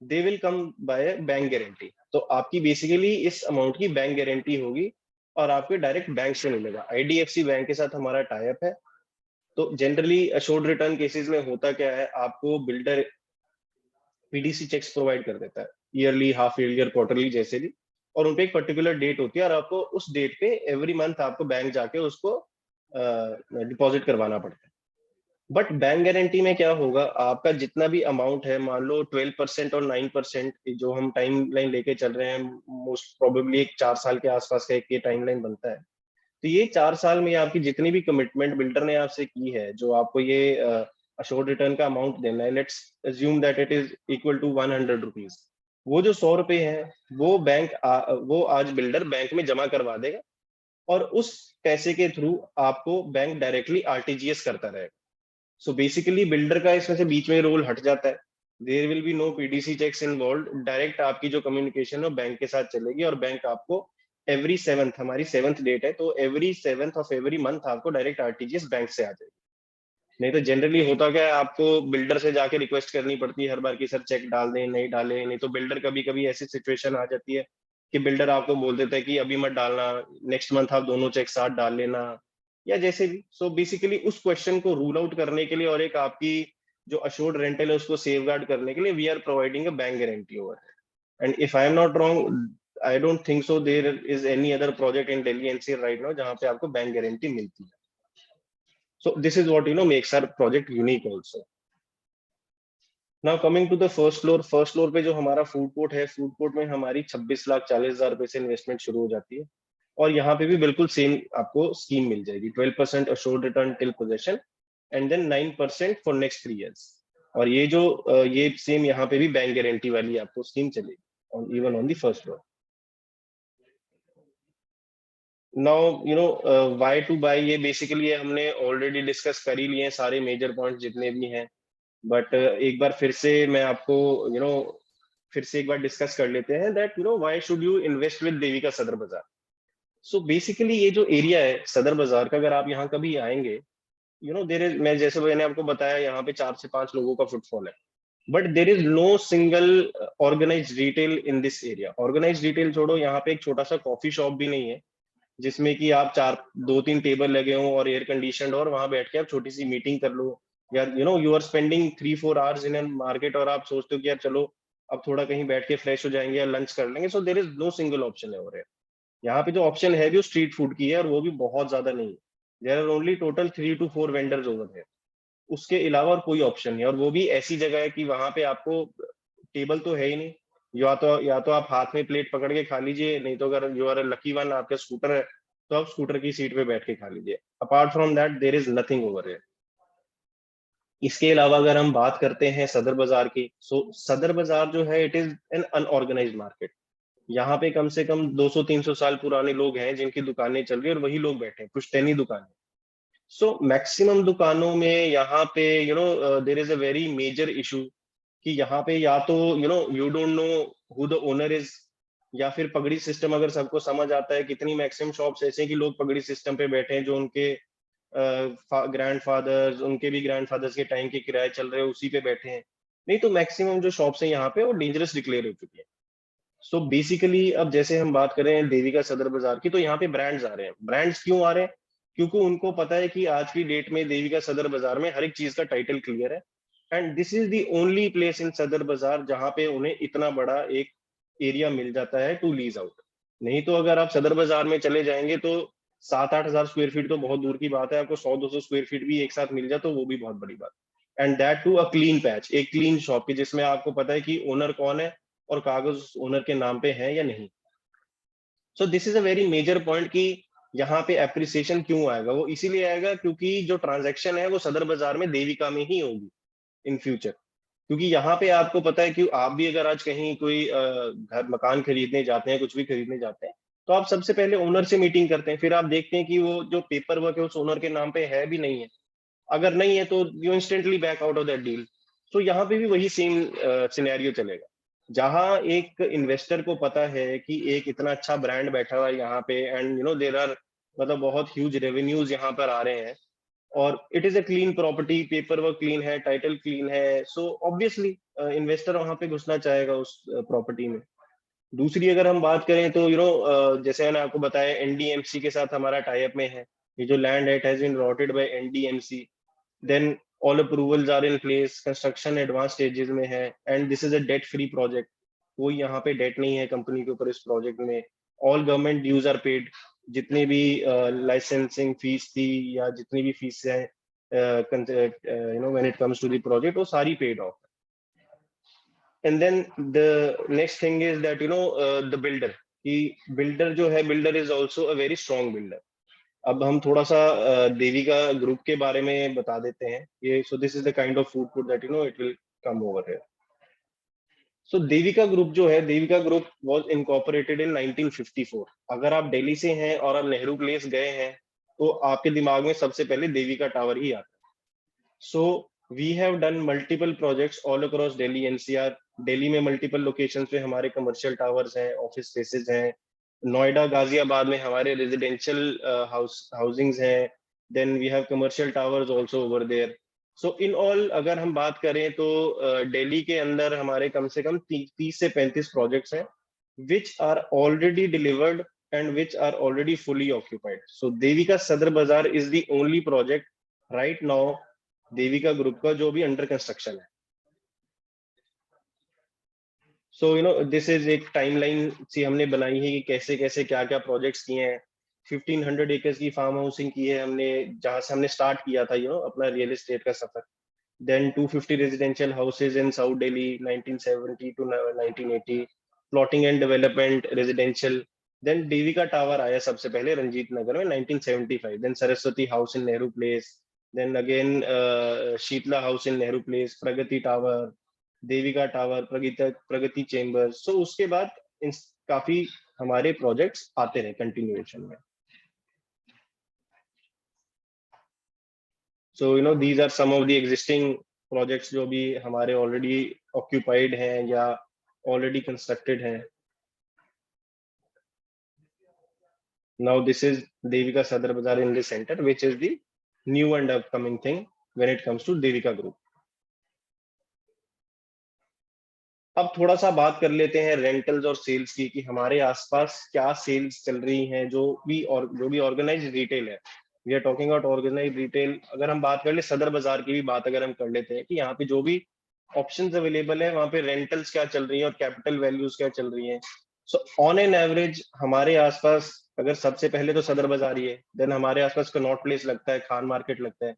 they will come by bank guarantee. तो आपकी बेसिकली इस अमाउंट की बैंक गारंटी होगी और आपके डायरेक्ट बैंक से मिलेगा। आईडीएफसी बैंक के साथ हमारा टाई अप है। तो जनरली अश्योर्ड रिटर्न केसेस में होता क्या है, आपको बिल्डर पीडीसी चेक्स प्रोवाइड कर देता है, ईयरली, हाफ ईयरली और क्वार्टरली जैसे भी, और उनपे एक पर्टिकुलर डेट होती है और आपको उस डेट पे एवरी मंथ आपको बैंक जाके उसको डिपॉजिट करवाना पड़ता है। बट बैंक गारंटी में क्या होगा, आपका जितना भी अमाउंट है, मान लो 12% और 9% जो हम टाइम लाइन लेके चल रहे हैं, मोस्ट प्रोबेबली एक 4 साल के आसपास का एक ये टाइम लाइन बनता है। तो ये 4 साल में आपकी जितनी भी कमिटमेंट बिल्डर ने आपसे की है, जो आपको ये अश्योर्ड रिटर्न का अमाउंट देना है, let's assume that it is equal to 100 rupees, वो जो 100 रुपए है वो वो आज बिल्डर बैंक में जमा करवा देगा और उस पैसे के थ्रू आपको बैंक डायरेक्टली आरटीजीएस करता रहेगा। सो बेसिकली बिल्डर का इसमें से बीच में रोल हट जाता है। There will be no PDC cheques involve, direct आपकी जो कम्युनिकेशन है बैंक के साथ चलेगी और बैंक आपको एवरी 7th, हमारी 7th डेट है तो every 7th of every month आपको डायरेक्ट आरटीजीएस बैंक से आ जाएगी। नहीं तो जनरली होता क्या है, आपको बिल्डर से जाके रिक्वेस्ट करनी पड़ती है हर बार कि सर चेक डाल दें, नहीं डालें। नहीं तो बिल्डर कभी कभी ऐसी सिचुएशन आ जाती है कि बिल्डर आपको बोल देता है कि अभी मत डालना, नेक्स्ट मंथ आप दोनों चेक साथ डाल लेना, या जैसे भी। सो बेसिकली उस क्वेश्चन को रूल आउट करने के लिए और एक आपकी जो अश्योर्ड रेंटल है उसको सेफगार्ड करने के लिए we are providing a bank guarantee over है। And if I am not wrong, I don't think so there is any other project in Delhi NCR right now जहां पे आपको बैंक गारंटी मिलती है। So this is what makes our project unique also. Now coming to the first floor पे जो हमारा food court है, food court में हमारी 26,40,000 रुपए से इन्वेस्टमेंट शुरू हो जाती है और यहाँ पे भी बिल्कुल सेम आपको स्कीम मिल जाएगी, 12% assured return till possession end then 9% for next 3 years. और ये जो ये सेम यहाँ पे भी बैंक गारंटी वाली आपको स्कीम चलेगी even on the first floor. Now why to buy, ये बेसिकली हमने ऑलरेडी डिस्कस कर ही लिए हैं सारे मेजर पॉइंट्स जितने भी हैं, बट एक बार फिर से मैं आपको फिर से एक बार डिस्कस कर लेते हैं that why should you invest with Devika Sadar Bazaar. So basically ये जो एरिया है सदर बाजार का, अगर आप यहाँ कभी आएंगे, देयर इज, मैं जैसे मैंने आपको बताया यहाँ पे 4 से 5 लोगों का फुटफॉल है, but there is no single organised retail in this area. Organised retail छोड़ो, यहाँ पे एक छोटा सा कॉफी शॉप भी नहीं है जिसमें कि आप 2-3 टेबल लगे हों और एयर कंडीशन और वहां बैठ के आप छोटी सी मीटिंग कर लो, या you are spending 3-4 hours in an market और आप सोचते हो कि यार चलो अब थोड़ा कहीं बैठ के फ्रेश हो जाएंगे या लंच कर लेंगे। So there is no single option है और यहाँ पे जो ऑप्शन है भी वो स्ट्रीट फूड की है और वो भी बहुत ज्यादा नहीं है। There are only total 3 to 4 vendors over है, उसके अलावा और कोई ऑप्शन नहीं। और वो भी ऐसी जगह है कि वहां पे आपको टेबल तो है ही नहीं, या तो आप हाथ में प्लेट पकड़ के खा लीजिए, नहीं तो अगर यू आर लकी वन, आपका स्कूटर है तो आप स्कूटर की सीट पे बैठ के खा लीजिए। Apart from that there is nothing over here. इसके अलावा अगर हम बात करते हैं सदर बाजार की, सो सदर बाजार जो है it is an unorganised market. यहाँ पे कम से कम 200-300 साल पुराने लोग हैं जिनकी दुकानें चल रही है और वही लोग बैठे हैं, कुछ 10 ही दुकानें। सो मैक्सिमम दुकानों में यहाँ पे there is a very major issue कि यहाँ पे या तो you don't know who the owner is, या फिर पगड़ी सिस्टम अगर सबको समझ आता है। कितनी मैक्सिमम शॉप्स ऐसे हैं कि लोग पगड़ी सिस्टम पे बैठे हैं जो उनके ग्रैंडफादर्स, उनके भी ग्रैंडफादर्स के टाइम के किराए चल रहे हैं उसी पे बैठे हैं। नहीं तो मैक्सिमम जो शॉप्स हैं यहाँ पे वो डेंजरस डिक्लेयर हो चुकी है। सो बेसिकली अब जैसे हम बात करें देविका सदर बाजार की, तो यहाँ पे ब्रांड्स आ रहे हैं। ब्रांड्स क्यों आ रहे हैं? क्योंकि उनको पता है कि आज की डेट में देविका सदर बाजार में हर एक चीज का टाइटल क्लियर है and this is the only place in Sadar बाजार जहां पे उन्हें इतना बड़ा एक एरिया मिल जाता है टू लीज आउट। नहीं तो अगर आप सदर बाजार में चले जाएंगे तो 7-8 हजार स्क्वायर फीट तो बहुत दूर की बात है, आपको 100-200 स्क्वायर फीट भी एक साथ मिल जाए तो वो भी बहुत बड़ी बात। And that too a clean patch, एक क्लीन शॉप की जिसमें आपको पता है कि ओनर कौन है और कागज ओनर के नाम पे है या नहीं। So this is a very major point कि यहाँ पे एप्रिसिएशन क्यों आएगा। वो इसीलिए आएगा क्योंकि जो ट्रांजैक्शन है वो सदर बाजार में देविका में ही होगी इन फ्यूचर। क्योंकि यहाँ पे आपको पता है कि आप भी अगर आज कहीं कोई घर मकान खरीदने जाते हैं, कुछ भी खरीदने जाते हैं, तो आप सबसे पहले ओनर से मीटिंग करते हैं, फिर आप देखते हैं कि वो जो पेपर वर्क है उस ओनर के नाम पे है भी नहीं है, अगर नहीं है तो you instantly back out of that deal. तो यहाँ पे भी वही सेम सिनेरियो चलेगा, जहां एक इन्वेस्टर को पता है कि एक इतना अच्छा ब्रांड बैठा हुआ है यहाँ पे, एंड देर आर मतलब बहुत ह्यूज रेवेन्यूज यहाँ पर आ रहे हैं, और it is a clean property, paper work clean है, टाइटल क्लीन है, सो ऑब्वियसली इन्वेस्टर वहां पे घुसना चाहेगा उस प्रॉपर्टी में। दूसरी अगर हम बात करें तो जैसे मैंने आपको बताया एनडीएमसी के साथ हमारा टाई अप में है, ये जो लैंड है it has been allotted by NDMC, then all approvals are in place, construction advanced stages में है, and this is a debt free project, कोई यहाँ पे डेट नहीं है कंपनी के ऊपर इस प्रोजेक्ट में। all government dues are paid, जितने भी लाइसेंसिंग फीस थी या जितनी भी फीस है when it comes to the project, वो सारी paid off। and then the next thing is that the builder, कि builder जो है, builder is also a very strong builder। अब हम थोड़ा सा देविका ग्रुप के बारे में बता देते हैं ये। सो this is the kind of food code that it will come over here. So Devika group जो है, Devika group was incorporated in 1954। अगर आप दिल्ली से हैं और आप नेहरू प्लेस गए हैं तो आपके दिमाग में सबसे पहले देविका टावर ही आता है। So we have done multiple projects all across Delhi NCR. Delhi में मल्टीपल लोकेशंस पे हमारे कमर्शियल टावर्स हैं, ऑफिस स्पेसेस हैं। नोएडा, गाजियाबाद में हमारे रेजिडेंशियल हाउसिंग्स हैं, then we have commercial towers also over there. So in all अगर हम बात करें तो दिल्ली के अंदर हमारे कम से कम 30 से 35 प्रोजेक्ट्स हैं which are already delivered and which are already fully occupied. So Devika Sadar Bazaar is the only project right now Devika group का जो भी अंडर कंस्ट्रक्शन है। सो दिस इज एक टाइमलाइन सी हमने बनाई है कि कैसे कैसे क्या क्या प्रोजेक्ट्स किए हैं। 1500 एकर्स की फार्म हाउसिंग की है हमने, जहां से हमने स्टार्ट किया था अपना रियल एस्टेट का सफर। Then 250 residential houses in south Delhi 1970 to 1980, plotting and development residential. Then Devika tower आया सबसे पहले रंजीत नगर में 1975। Then Saraswati house in Nehru place, then again Sheetla house in Nehru place, Pragati tower, Devika tower, Pragati chamber. So उसके बाद काफी हमारे प्रोजेक्ट्स आते रहे कंटिन्यूएशन में। So these are some of the existing projects जो भी हमारे ऑलरेडी ऑक्यूपाइड हैं या ऑलरेडी कंस्ट्रक्टेड हैं। Now this is Devika Sadar Bazaar in this centre which is the new and upcoming thing when it comes to Devika group. अब थोड़ा सा बात कर लेते हैं रेंटल्स और सेल्स की, कि हमारे आसपास क्या सेल्स चल रही हैं जो भी ऑर्गेनाइज्ड रिटेल है। We are talking about organised retail. अगर हम बात कर ले सदर बाजार की भी बात अगर हम कर लेते हैं कि यहाँ पे जो भी ऑप्शंस अवेलेबल है वहाँ पे रेंटल्स क्या चल रही है और कैपिटल वैल्यूज क्या चल रही है। सो ऑन एन एवरेज हमारे आसपास अगर सबसे पहले तो सदर बाजार ही है, देन हमारे आसपास कनॉट प्लेस लगता है, खान मार्केट लगता है।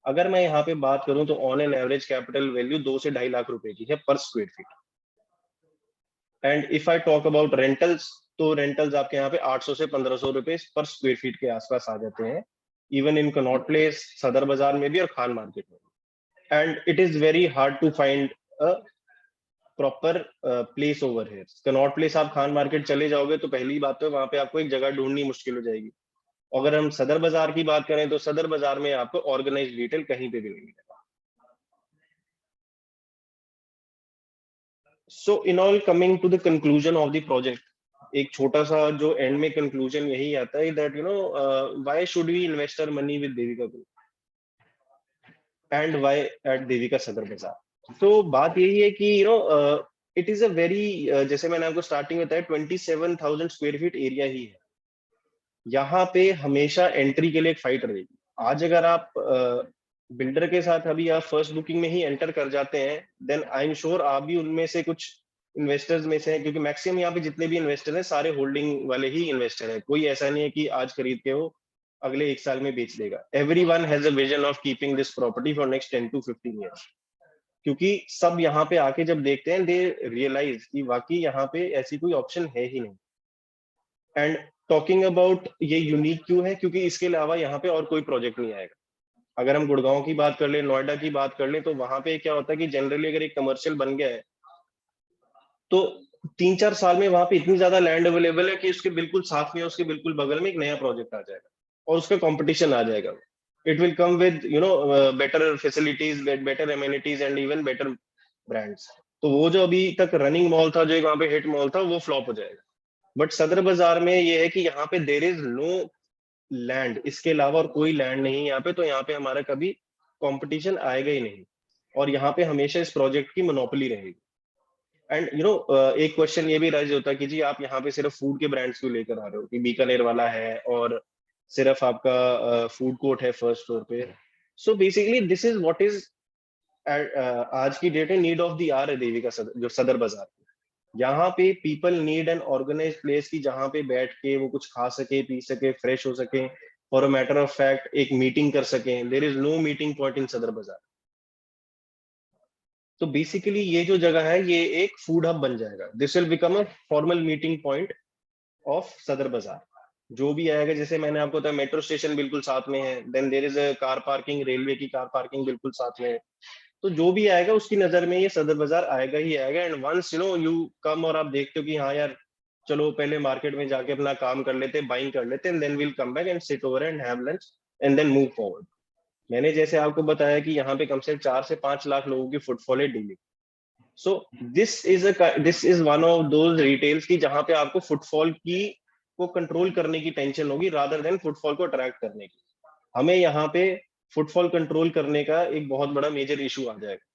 अगर मैं यहाँ पे बात करूं तो on an average capital value 2 से 2.5 लाख रुपए की है पर square feet. And if I talk about rentals, तो रेंटल्स आपके यहाँ पे 800 से 1500 रुपए पर स्क्वायर फीट के आसपास आ जाते हैं, इवन इन कनॉट प्लेस, सदर बाजार में भी और खान मार्केट में। And it is very hard to find a proper place over here. Connaught Place आप खान मार्केट चले जाओगे तो पहली बात तो वहां पे आपको एक जगह ढूंढनी मुश्किल हो जाएगी। अगर हम सदर बाजार की बात करें तो सदर बाजार में आपको ऑर्गेनाइज्ड रिटेल कहीं पे भी नहीं मिलेगा। So in all, coming to the conclusion of the project, एक छोटा सा जो एंड में कंक्लूजन यही आता है that why should we invest our money with Devika Group and why at Devika Sadar Bazaar। तो बात यही है कि it is a very जैसे मैंने आपको स्टार्टिंग में बताया 27,000 स्क्वायर फीट एरिया ही है। यहाँ पे हमेशा एंट्री के लिए एक फाइट रहेगी। आज अगर आप बिल्डर के साथ अभी आप फर्स्ट बुकिंग में ही एंटर कर जाते हैं, देन आई एम श्योर आप भी उनमें से कुछ इन्वेस्टर्स में से हैं, क्योंकि मैक्सिमम यहाँ पे जितने भी इन्वेस्टर हैं सारे होल्डिंग वाले ही इन्वेस्टर हैं। कोई ऐसा नहीं है कि आज खरीद के वो अगले 1 साल में बेच देगा। Everyone has a vision of keeping this property for next 10 to 15 years, क्योंकि सब यहाँ पे आके जब देखते हैं दे रियलाइज कि वाकई यहाँ पे ऐसी कोई ऑप्शन है ही नहीं। एंड टॉकिंग अबाउट ये यूनिक क्यों है, क्योंकि इसके अलावा यहाँ पे और कोई प्रोजेक्ट नहीं आएगा। अगर हम गुड़गांव की बात कर ले, नोएडा की बात कर ले, तो वहां पे क्या होता है कि जनरली अगर एक कमर्शियल बन गया है तो 3-4 साल में वहां पे इतनी ज्यादा लैंड अवेलेबल है कि उसके बिल्कुल साथ में, उसके बिल्कुल बगल में एक नया प्रोजेक्ट आ जाएगा और उसका कंपटीशन आ जाएगा। It will come with better facilities, better amenities and even better brands. तो वो जो अभी तक रनिंग मॉल था, जो वहाँ पे हिट मॉल था, वो फ्लॉप हो जाएगा. बट सदर बाजार में ये है कि यहाँ पे देयर इज नो लैंड, इसके अलावा और कोई लैंड नहीं यहाँ पे, तो यहाँ पे हमारा कभी कंपटीशन आएगा ही नहीं, और यहाँ पे हमेशा इस प्रोजेक्ट की मोनोपोली रहेगी. एंड एक क्वेश्चन ये भी राइज होता है कि जी आप यहाँ पे सिर्फ फूड के ब्रांड्स क्यों लेकर आ रहे हो, कि बीकानेर वाला है और सिर्फ आपका फूड कोर्ट है फर्स्ट फ्लोर पे. So basically this is what is आज की डेट में नीड ऑफ द आवर है देविका जो सदर बाजार. यहाँ पे people need an organise place की जहाँ पे बैठ के वो कुछ खा सके, पी सके, फ्रेश हो सके, for a matter of fact एक मीटिंग कर सके. There is no meeting point in Sadar Bazaar. तो बेसिकली ये जो जगह है ये एक फूड हब बन जाएगा. This will become a formal meeting point of सदर बाजार. जो भी आएगा, जैसे मैंने आपको बताया मेट्रो स्टेशन बिल्कुल साथ में है, then there is a car parking, railway की कार पार्किंग बिल्कुल साथ में है. तो जो भी आएगा उसकी नजर में ये सदर बाजार आएगा ही आएगा. एंड वंस यू कम और आप देखते हो कि हाँ यार चलो पहले मार्केट में जाके अपना काम कर लेते, बाइंग कर लेते, and then will come back and sit over and have lunch and then move forward. मैंने जैसे आपको बताया कि यहाँ पे कम से कम 4 से 5 लाख लोगों की फुटफॉल है daily. So this is one of those retails की जहाँ पे आपको फुटफॉल की को कंट्रोल करने की टेंशन होगी रादर देन फुटफॉल को अट्रैक्ट करने की. हमें यहाँ पे फुटफॉल कंट्रोल करने का एक बहुत बड़ा मेजर इशू आ जाएगा,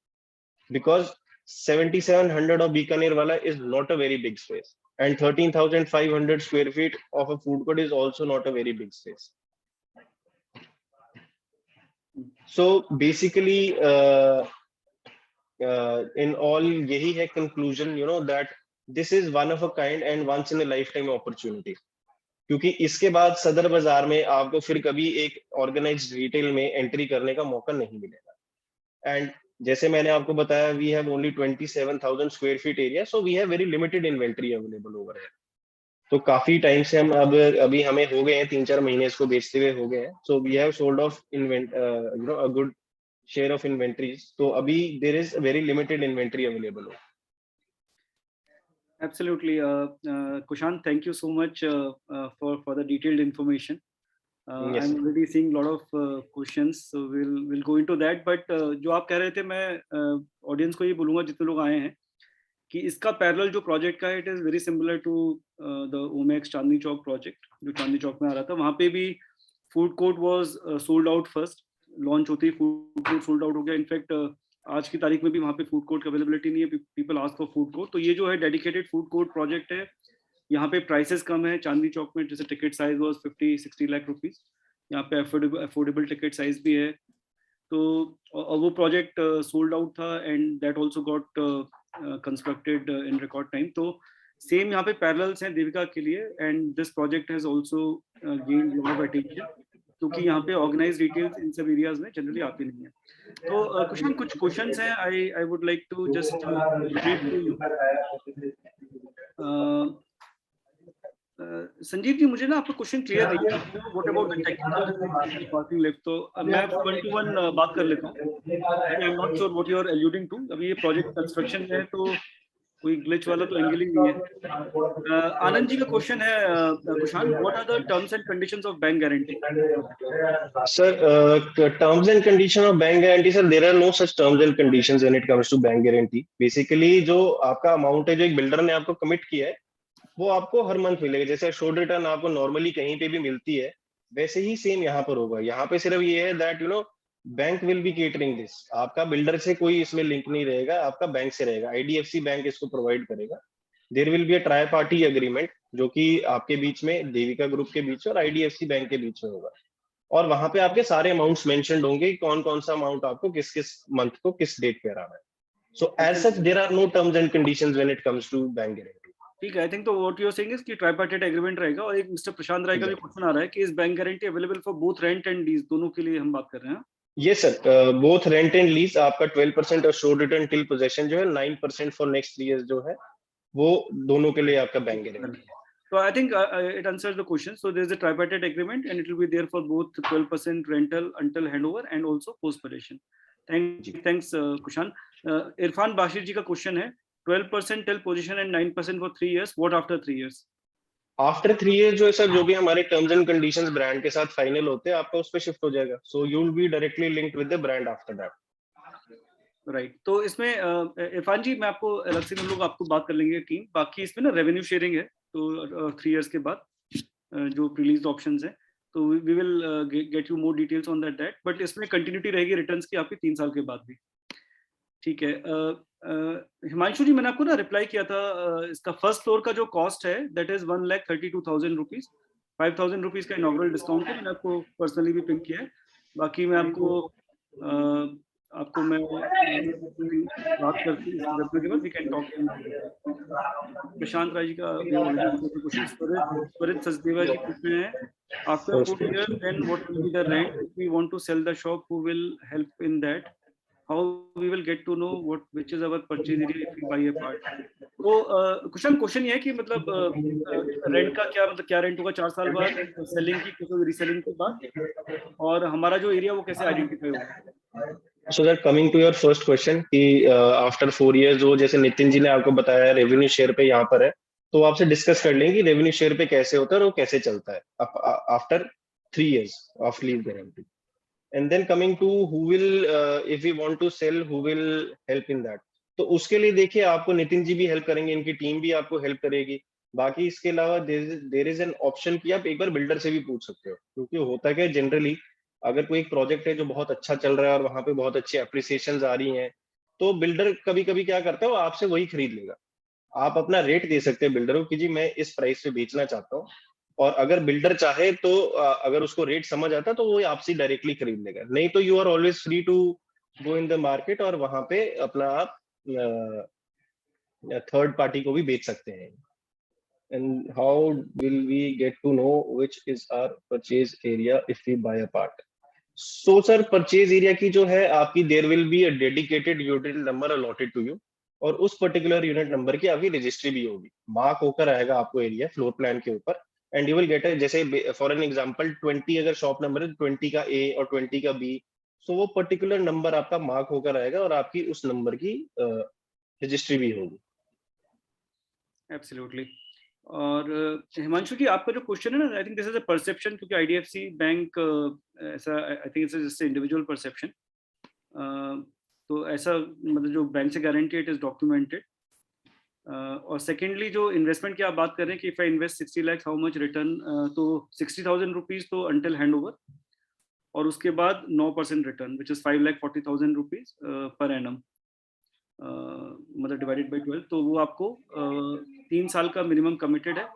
बिकॉज 7700 ऑफ बीकानेर वाला is not a very big space, and 13,500 square feet of a food court is also not a very big space. So basically in all यही है conclusion, that this is one of a kind and once in a lifetime opportunity. क्योंकि इसके बाद सदर बाजार में आपको फिर कभी एक ऑर्गेनाइज्ड रिटेल में एंट्री करने का मौका नहीं मिलेगा. एंड जैसे मैंने आपको बताया we have only 27,000 square feet area, so we have very limited inventory available over है. तो काफी टाइम से हम अभी हमें हो गए हैं 3-4 महीने इसको बेचते हुए हो गए हैं. So we have sold off a good share of inventories. So abhi there is a very limited inventory available.
Absolutely. Kushant, thank you so much for the detailed information.
Yes.
I'm already seeing a lot of questions, so we'll go into that. But जो आप कह रहे थे, मैं audience को ये बोलूँगा जितने लोग आए हैं कि इसका पैरेलल जो प्रोजेक्ट का है, it is very similar to the Omaxe Chandni Chowk project जो चांदनी चौक में आ रहा था. वहाँ पे भी food court was sold out first. Launch होते ही फूड कोर्ट सोल्ड आउट हो गया. इनफैक्ट आज की तारीख में भी वहाँ पे फूड कोर्ट की अवेलेबिलिटी नहीं है. People ask for food court. तो ये जो है डेडिकेटेड फूड कोर्ट प्रोजेक्ट है. यहाँ पे प्राइसेस कम है. चांदनी चौक में जैसे ticket size was 50-60 lakh rupees, यहाँ पे अफोर्डेबल टिकट साइज भी है. तो वो प्रोजेक्ट सोल्ड आउट था and that also got constructed in record time. तो सेम यहाँ पे पैरेलल्स हैं देविका के लिए. And this project has also gained lot of attention, क्योंकि यहाँ पे ऑर्गेनाइज्ड रिटेल्स इन सब एरियाज में जनरली आते नहीं है. तो कुछ क्वेश्चंस हैं. I would like to just read to you. Sanjeev ji, मुझे ना आपका क्वेश्चन क्लियर नहीं है. What about the technical parking lift? तो मैं 1-to-1 बात कर लेता हूँ. I am not sure what you are alluding to. अभी ये प्रोजेक्ट कंस्ट्रक्शन में है तो कोई ग्लिच वाला तो एंगलिंग नहीं है. आनंद जी का क्वेश्चन है, Kushant, what are the terms and conditions of bank guarantee?
Sir, terms and condition of bank guarantee, sir there are no such terms and conditions when it comes to bank guarantee. Basically जो आपका amount है, जो एक builder ने आपको commit किया है, वो आपको हर मंथ मिलेगा. जैसे शोड रिटर्न आपको नॉर्मली कहीं पे भी मिलती है, वैसे ही सेम यहाँ पर होगा. यहाँ पे सिर्फ ये है that bank will be catering this. आपका बिल्डर से कोई इसमें लिंक नहीं रहेगा, आपका बैंक से रहेगा. IDFC बैंक इसको प्रोवाइड करेगा. There will be a tri party agreement जो कि आपके बीच में, देविका ग्रुप के बीच और IDFC बैंक के बीच में होगा. और वहां पे आपके सारे अमाउंट्स मेंशन्ड होंगे, कौन कौन सा अमाउंट आपको किस किस मंथ को किस डेट पे आ रहा है. So as such there are no terms and conditions when it comes to bank guarantee.
ठीक है. आई थिंक तो what you are saying is कि ट्राइपार्टाइट एग्रीमेंट रहेगा. और एक मिस्टर प्रशांत राय का भी क्वेश्चन आ रहा है कि इस bank guarantee available for both rent and lease, दोनों के लिए हम बात कर रहे हैं.
Yes sir, both rent and lease. आपका 12% और short return till possession जो है, 9% for next 3 years जो है, वो दोनों के लिए आपका बैंक गारंटी है.
So I think it answers the question. So there is a tripartite agreement and it will be there for both 12% rental until handover and also post possession. Thanks Kushan. Irfan Bashir जी का question है, 12% till possession and 9% for 3 years. What after 3 years?
After 3 years जो है sir, जो भी हमारे terms and conditions brand के साथ final होते हैं, आपका उस पे शिफ्ट हो जाएगा. So you will be directly linked with the brand after that.
Right. तो इसमें इरफान जी, मैं आपको अलग से, हम लोग आपको बात कर लेंगे टीम. बाकी इसमें ना रेवेन्यू शेयरिंग है, तो 3 years के बाद जो रिलीज ऑप्शंस है, तो we will get you more details on that. But इसमें कंटिन्यूटी रहेगी रिटर्न्स की आपकी 3 साल के बाद भी. ठीक है. हिमांशु जी, मैंने आपको ना रिप्लाई किया था, इसका फर्स्ट फ्लोर का जो कॉस्ट है दैट इज 1,32,000 रुपीज. 5,000 रुपीज का इनॉग्रल डिस्काउंट है, मैंने आपको पर्सनली भी पिंक किया है. बाकी मैं आपको मैं बात करती हूँ के बाद वी कैन टॉक. प्रशांत राय जी का क्वेश्चन स्वरित सचदेवा जी पूछ रहे हैं, after 4 years then what will be the rent if we want to sell the shop, who will help in that, how we will get to know which is our purchase area if we buy a part. तो question ये है कि मतलब rent का क्या, मतलब क्या rent होगा 4 साल बाद, सेलिंग की रीसेलिंग के बाद, और हमारा जो एरिया वो कैसे आइडेंटिफाई होगा.
So that coming to your first question कि आफ्टर 4 years जो जैसे नितिन जी ने आपको बताया रेवेन्यू शेयर पे यहाँ पर है, तो आपसे डिस्कस कर लेंगे रेवेन्यू शेयर पे कैसे होता है और वो कैसे चलता है after 3 years of lease guarantee. And then coming to who will if we want to sell, who will help in that. तो उसके लिए देखिए, आपको नितिन जी भी हेल्प करेंगे, इनकी टीम भी आपको हेल्प करेगी. बाकी इसके अलावा देयर इज एन ऑप्शन कि आप एक बार बिल्डर से भी पूछ सकते हो, क्योंकि होता क्या है जनरली, अगर कोई एक प्रोजेक्ट है जो बहुत अच्छा चल रहा है और वहां पे बहुत अच्छी एप्रिसिएशंस आ रही हैं, तो बिल्डर कभी कभी क्या करता है, वो आपसे वही खरीद लेगा. आप अपना रेट दे सकते हैं बिल्डर को कि जी मैं इस प्राइस पे बेचना चाहता हूँ, और अगर बिल्डर चाहे तो अगर उसको रेट समझ आता तो वो आपसे डायरेक्टली खरीद लेगा. नहीं तो you are always free to go in the market और वहां पे अपना आप थर्ड पार्टी को भी बेच सकते हैं. And how will we get to know which is our purchase area if we buy a part. So sir, purchase area की जो है आपकी, there will be a dedicated unit number allotted to you, और उस particular unit number की आपकी registry भी होगी, मार्क होकर आएगा आपको एरिया फ्लोर प्लान के ऊपर. एंड यू विल गेट जैसे फॉर एन एग्जांपल 20 अगर शॉप नंबर है, 20 का ए और 20 का बी, सो वो पर्टिकुलर नंबर आपका मार्क होकर आएगा और आपकी उस नंबर की रजिस्ट्री भी होगी.
एब्सोल्युटली. और हिमांशु जी, आपका जो क्वेश्चन है ना, I think this is a perception, क्योंकि आईडीएफसी बैंक ऐसा, I think it's just individual perception. तो ऐसा मतलब जो बैंक से गारंटी इट इज डॉक्यूमेंटेड. और सेकेंडली जो इन्वेस्टमेंट की आप बात कर रहे हैं कि if I invest 60 lakhs how much return, तो 60,000 रुपीज तो अंटिल हैंड ओवर, और उसके बाद 9% return which is 5,40,000 rupees per annum, मतलब डिवाइडेड बाई 12. तो वो आपको 3 साल का मिनिमम कमिटेड है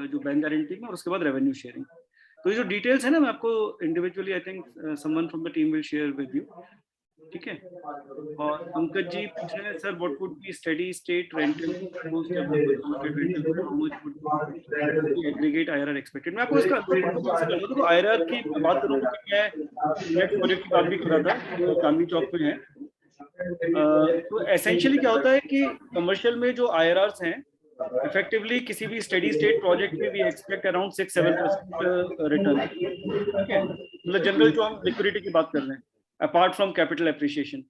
जो बैंक गारंटी में, और उसके बाद रेवेन्यू शेयरिंग. तो ये जो डिटेल्स है ना, मैं आपको individually I think someone from the team will share with you. ठीक है. और पंकज जी पूछ रहे हैं, sir what would be steady state rental post aggregate IRR expected. मैं आपको इसका तो आईआरआर की बात करूंगा कि मैं नेट प्रोजेक्ट की बात भी कर रहा था जो चांदनी चौक पे है. तो एसेंशियली क्या होता है कि कमर्शियल में जो आईआरआर्स हैं, इफेक्टिवली किसी भी स्टेडी स्टेट प्रोजेक्ट में भी एक्सपेक्ट अराउंड 6-7% रिटर्न. ठीक है. मतलब जनरल जो हम लिक्विडिटी की बात कर रहे हैं अपार्ट फ्रॉम कैपिटल एप्रिसिएशन.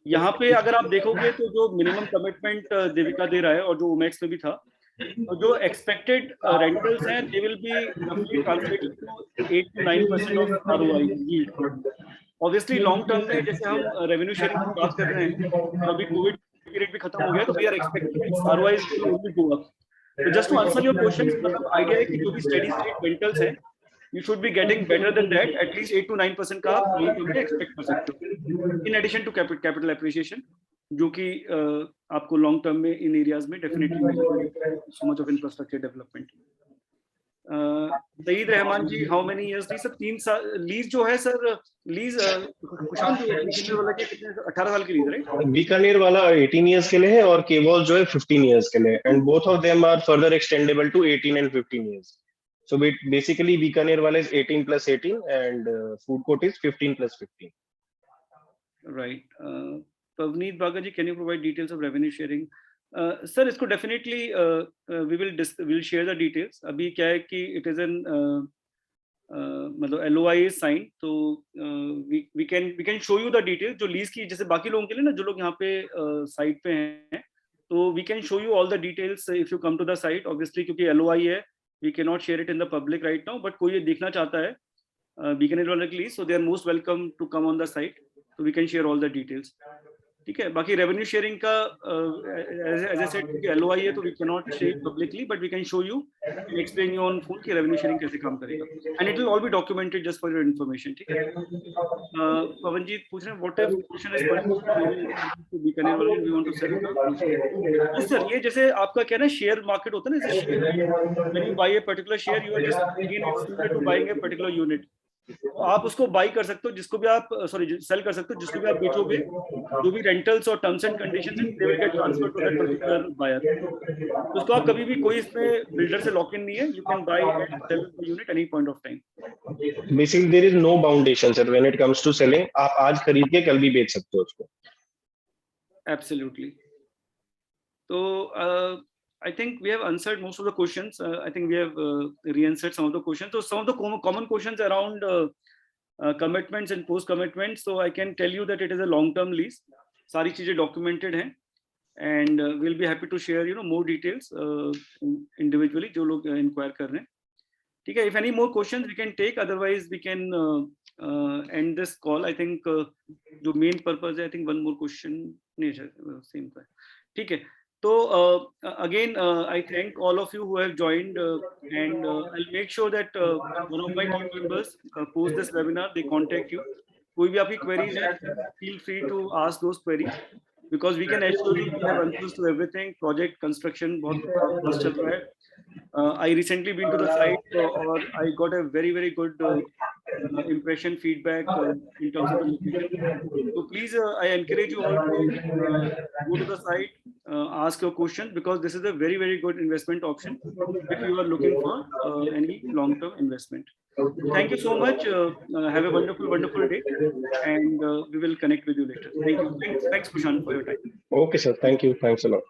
यहाँ पे अगर आप देखोगे तो जो मिनिमम कमिटमेंट देविका दे रहा है और जो ओमेक्स में भी था, तो जो एक्सपेक्टेड रेंटल्स हैं दे विल बी रफली translated to 8 to 9% of ROI yield. Obviously long term में जैसे हम रेवेन्यू शेयरिंग की बात कर रहे हैं, अभी कोविड पीरियड भी खत्म हो गया, तो we are expecting ROI will only go up. तो just to answer your question, मतलब आइडिया है कि जो भी स्टेडी स्टेट रेंटल्स है, you should be getting better than that, at least 8 to 9% का आप एक्सपेक्ट कर सकते हो, in addition to capital appreciation, जो कि आपको लॉन्ग टर्म में इन एरियाज में डेफिनेटली मिलेगा. So much of infrastructure development. Saeed Rahman ji, how many years lease? Sir 3 साल लीज जो है सर, लीज कुशाल जो वाला के कितने 18 साल की लीज, राइट?
बीकानेर वाला 18 years के लिए है और केवल जो है 15 years के लिए, and both of them are further extendable to 18 and 15 years. So basically Bikaner wala is 18 plus 18 and food court is 15 plus 15.
Right. Pavneet Baga ji, can you provide details of revenue sharing? Sir, इसको definitely we will share the details. अभी क्या है कि it is an मतलब LOI is signed, तो we can show you the details. जो lease की जैसे बाकी लोगों के लिए ना, जो लोग यहाँ पे site पे हैं, तो we can show you all the details if you come to the site. Obviously क्योंकि LOI है, We cannot share it in the public right now, but कोई ये देखना चाहता है बीकानेर वाले के लिए, so they are most welcome to come on the site, so we can share all the details. ठीक है, बाकी रेवेन्यू शेयरिंग का एज आई सेड कि एलओआई है तो we can not share publicly, but we can show you and explain you on phone कि revenue sharing कैसे काम करेगा, and it will all be documented just for your information. ठीक है, पवनजीत पूछ रहे हैं what if question is Bikaner वाले we want to sell. Sir ये जैसे आपका क्या ना शेयर मार्केट होता है ना, when you buy a particular share you are just again excluded to buying a particular unit. आप उसको बाई कर सकते हो जिसको भी आप सेल कर सकते हो जिसको भी आप बेचोगे, जो भी रेंटल्स और टर्म्स एंड कंडीशंस हैं they will get transfer to that particular buyer. उसको आप कभी भी कोई इसमें बिल्डर से लॉक इन नहीं है, you can buy and sell the unit any point of time.
Basically there is no boundation sir when it comes to selling. आप आज खरीद के कल भी बेच सकते हो उसको.
एब्सोल्युटली. तो I think we have answered most of the questions. I think we have re-answered some of the questions. So some of the common questions around commitments and post commitments. So I can tell you that it is a long-term lease. सारी चीजें documented हैं, and we'll be happy to share more details individually जो लोग inquire कर रहे हैं. ठीक है, if any more questions we can take. Otherwise we can end this call. I think जो main purpose है, I think one more question नहीं है, same का. ठीक है. So again, I thank all of you who have joined, and I'll make sure that one of my team members post this webinar, they contact you. कोई भी आपकी queries है, feel free to ask those queries, because we can assure you we have answers to everything. Project construction बहुत fast चल रहा है. I recently been to the site और I got a very good impression feedback in terms of the location. So please, I encourage you all to go to the site, ask your questions, because this is a very good investment option if you are looking for any long-term investment. Thank you so much. Have a wonderful day, and we will connect with you later. Thank you. Thanks Kushan for your time.
Okay sir, thank you. Thanks a lot.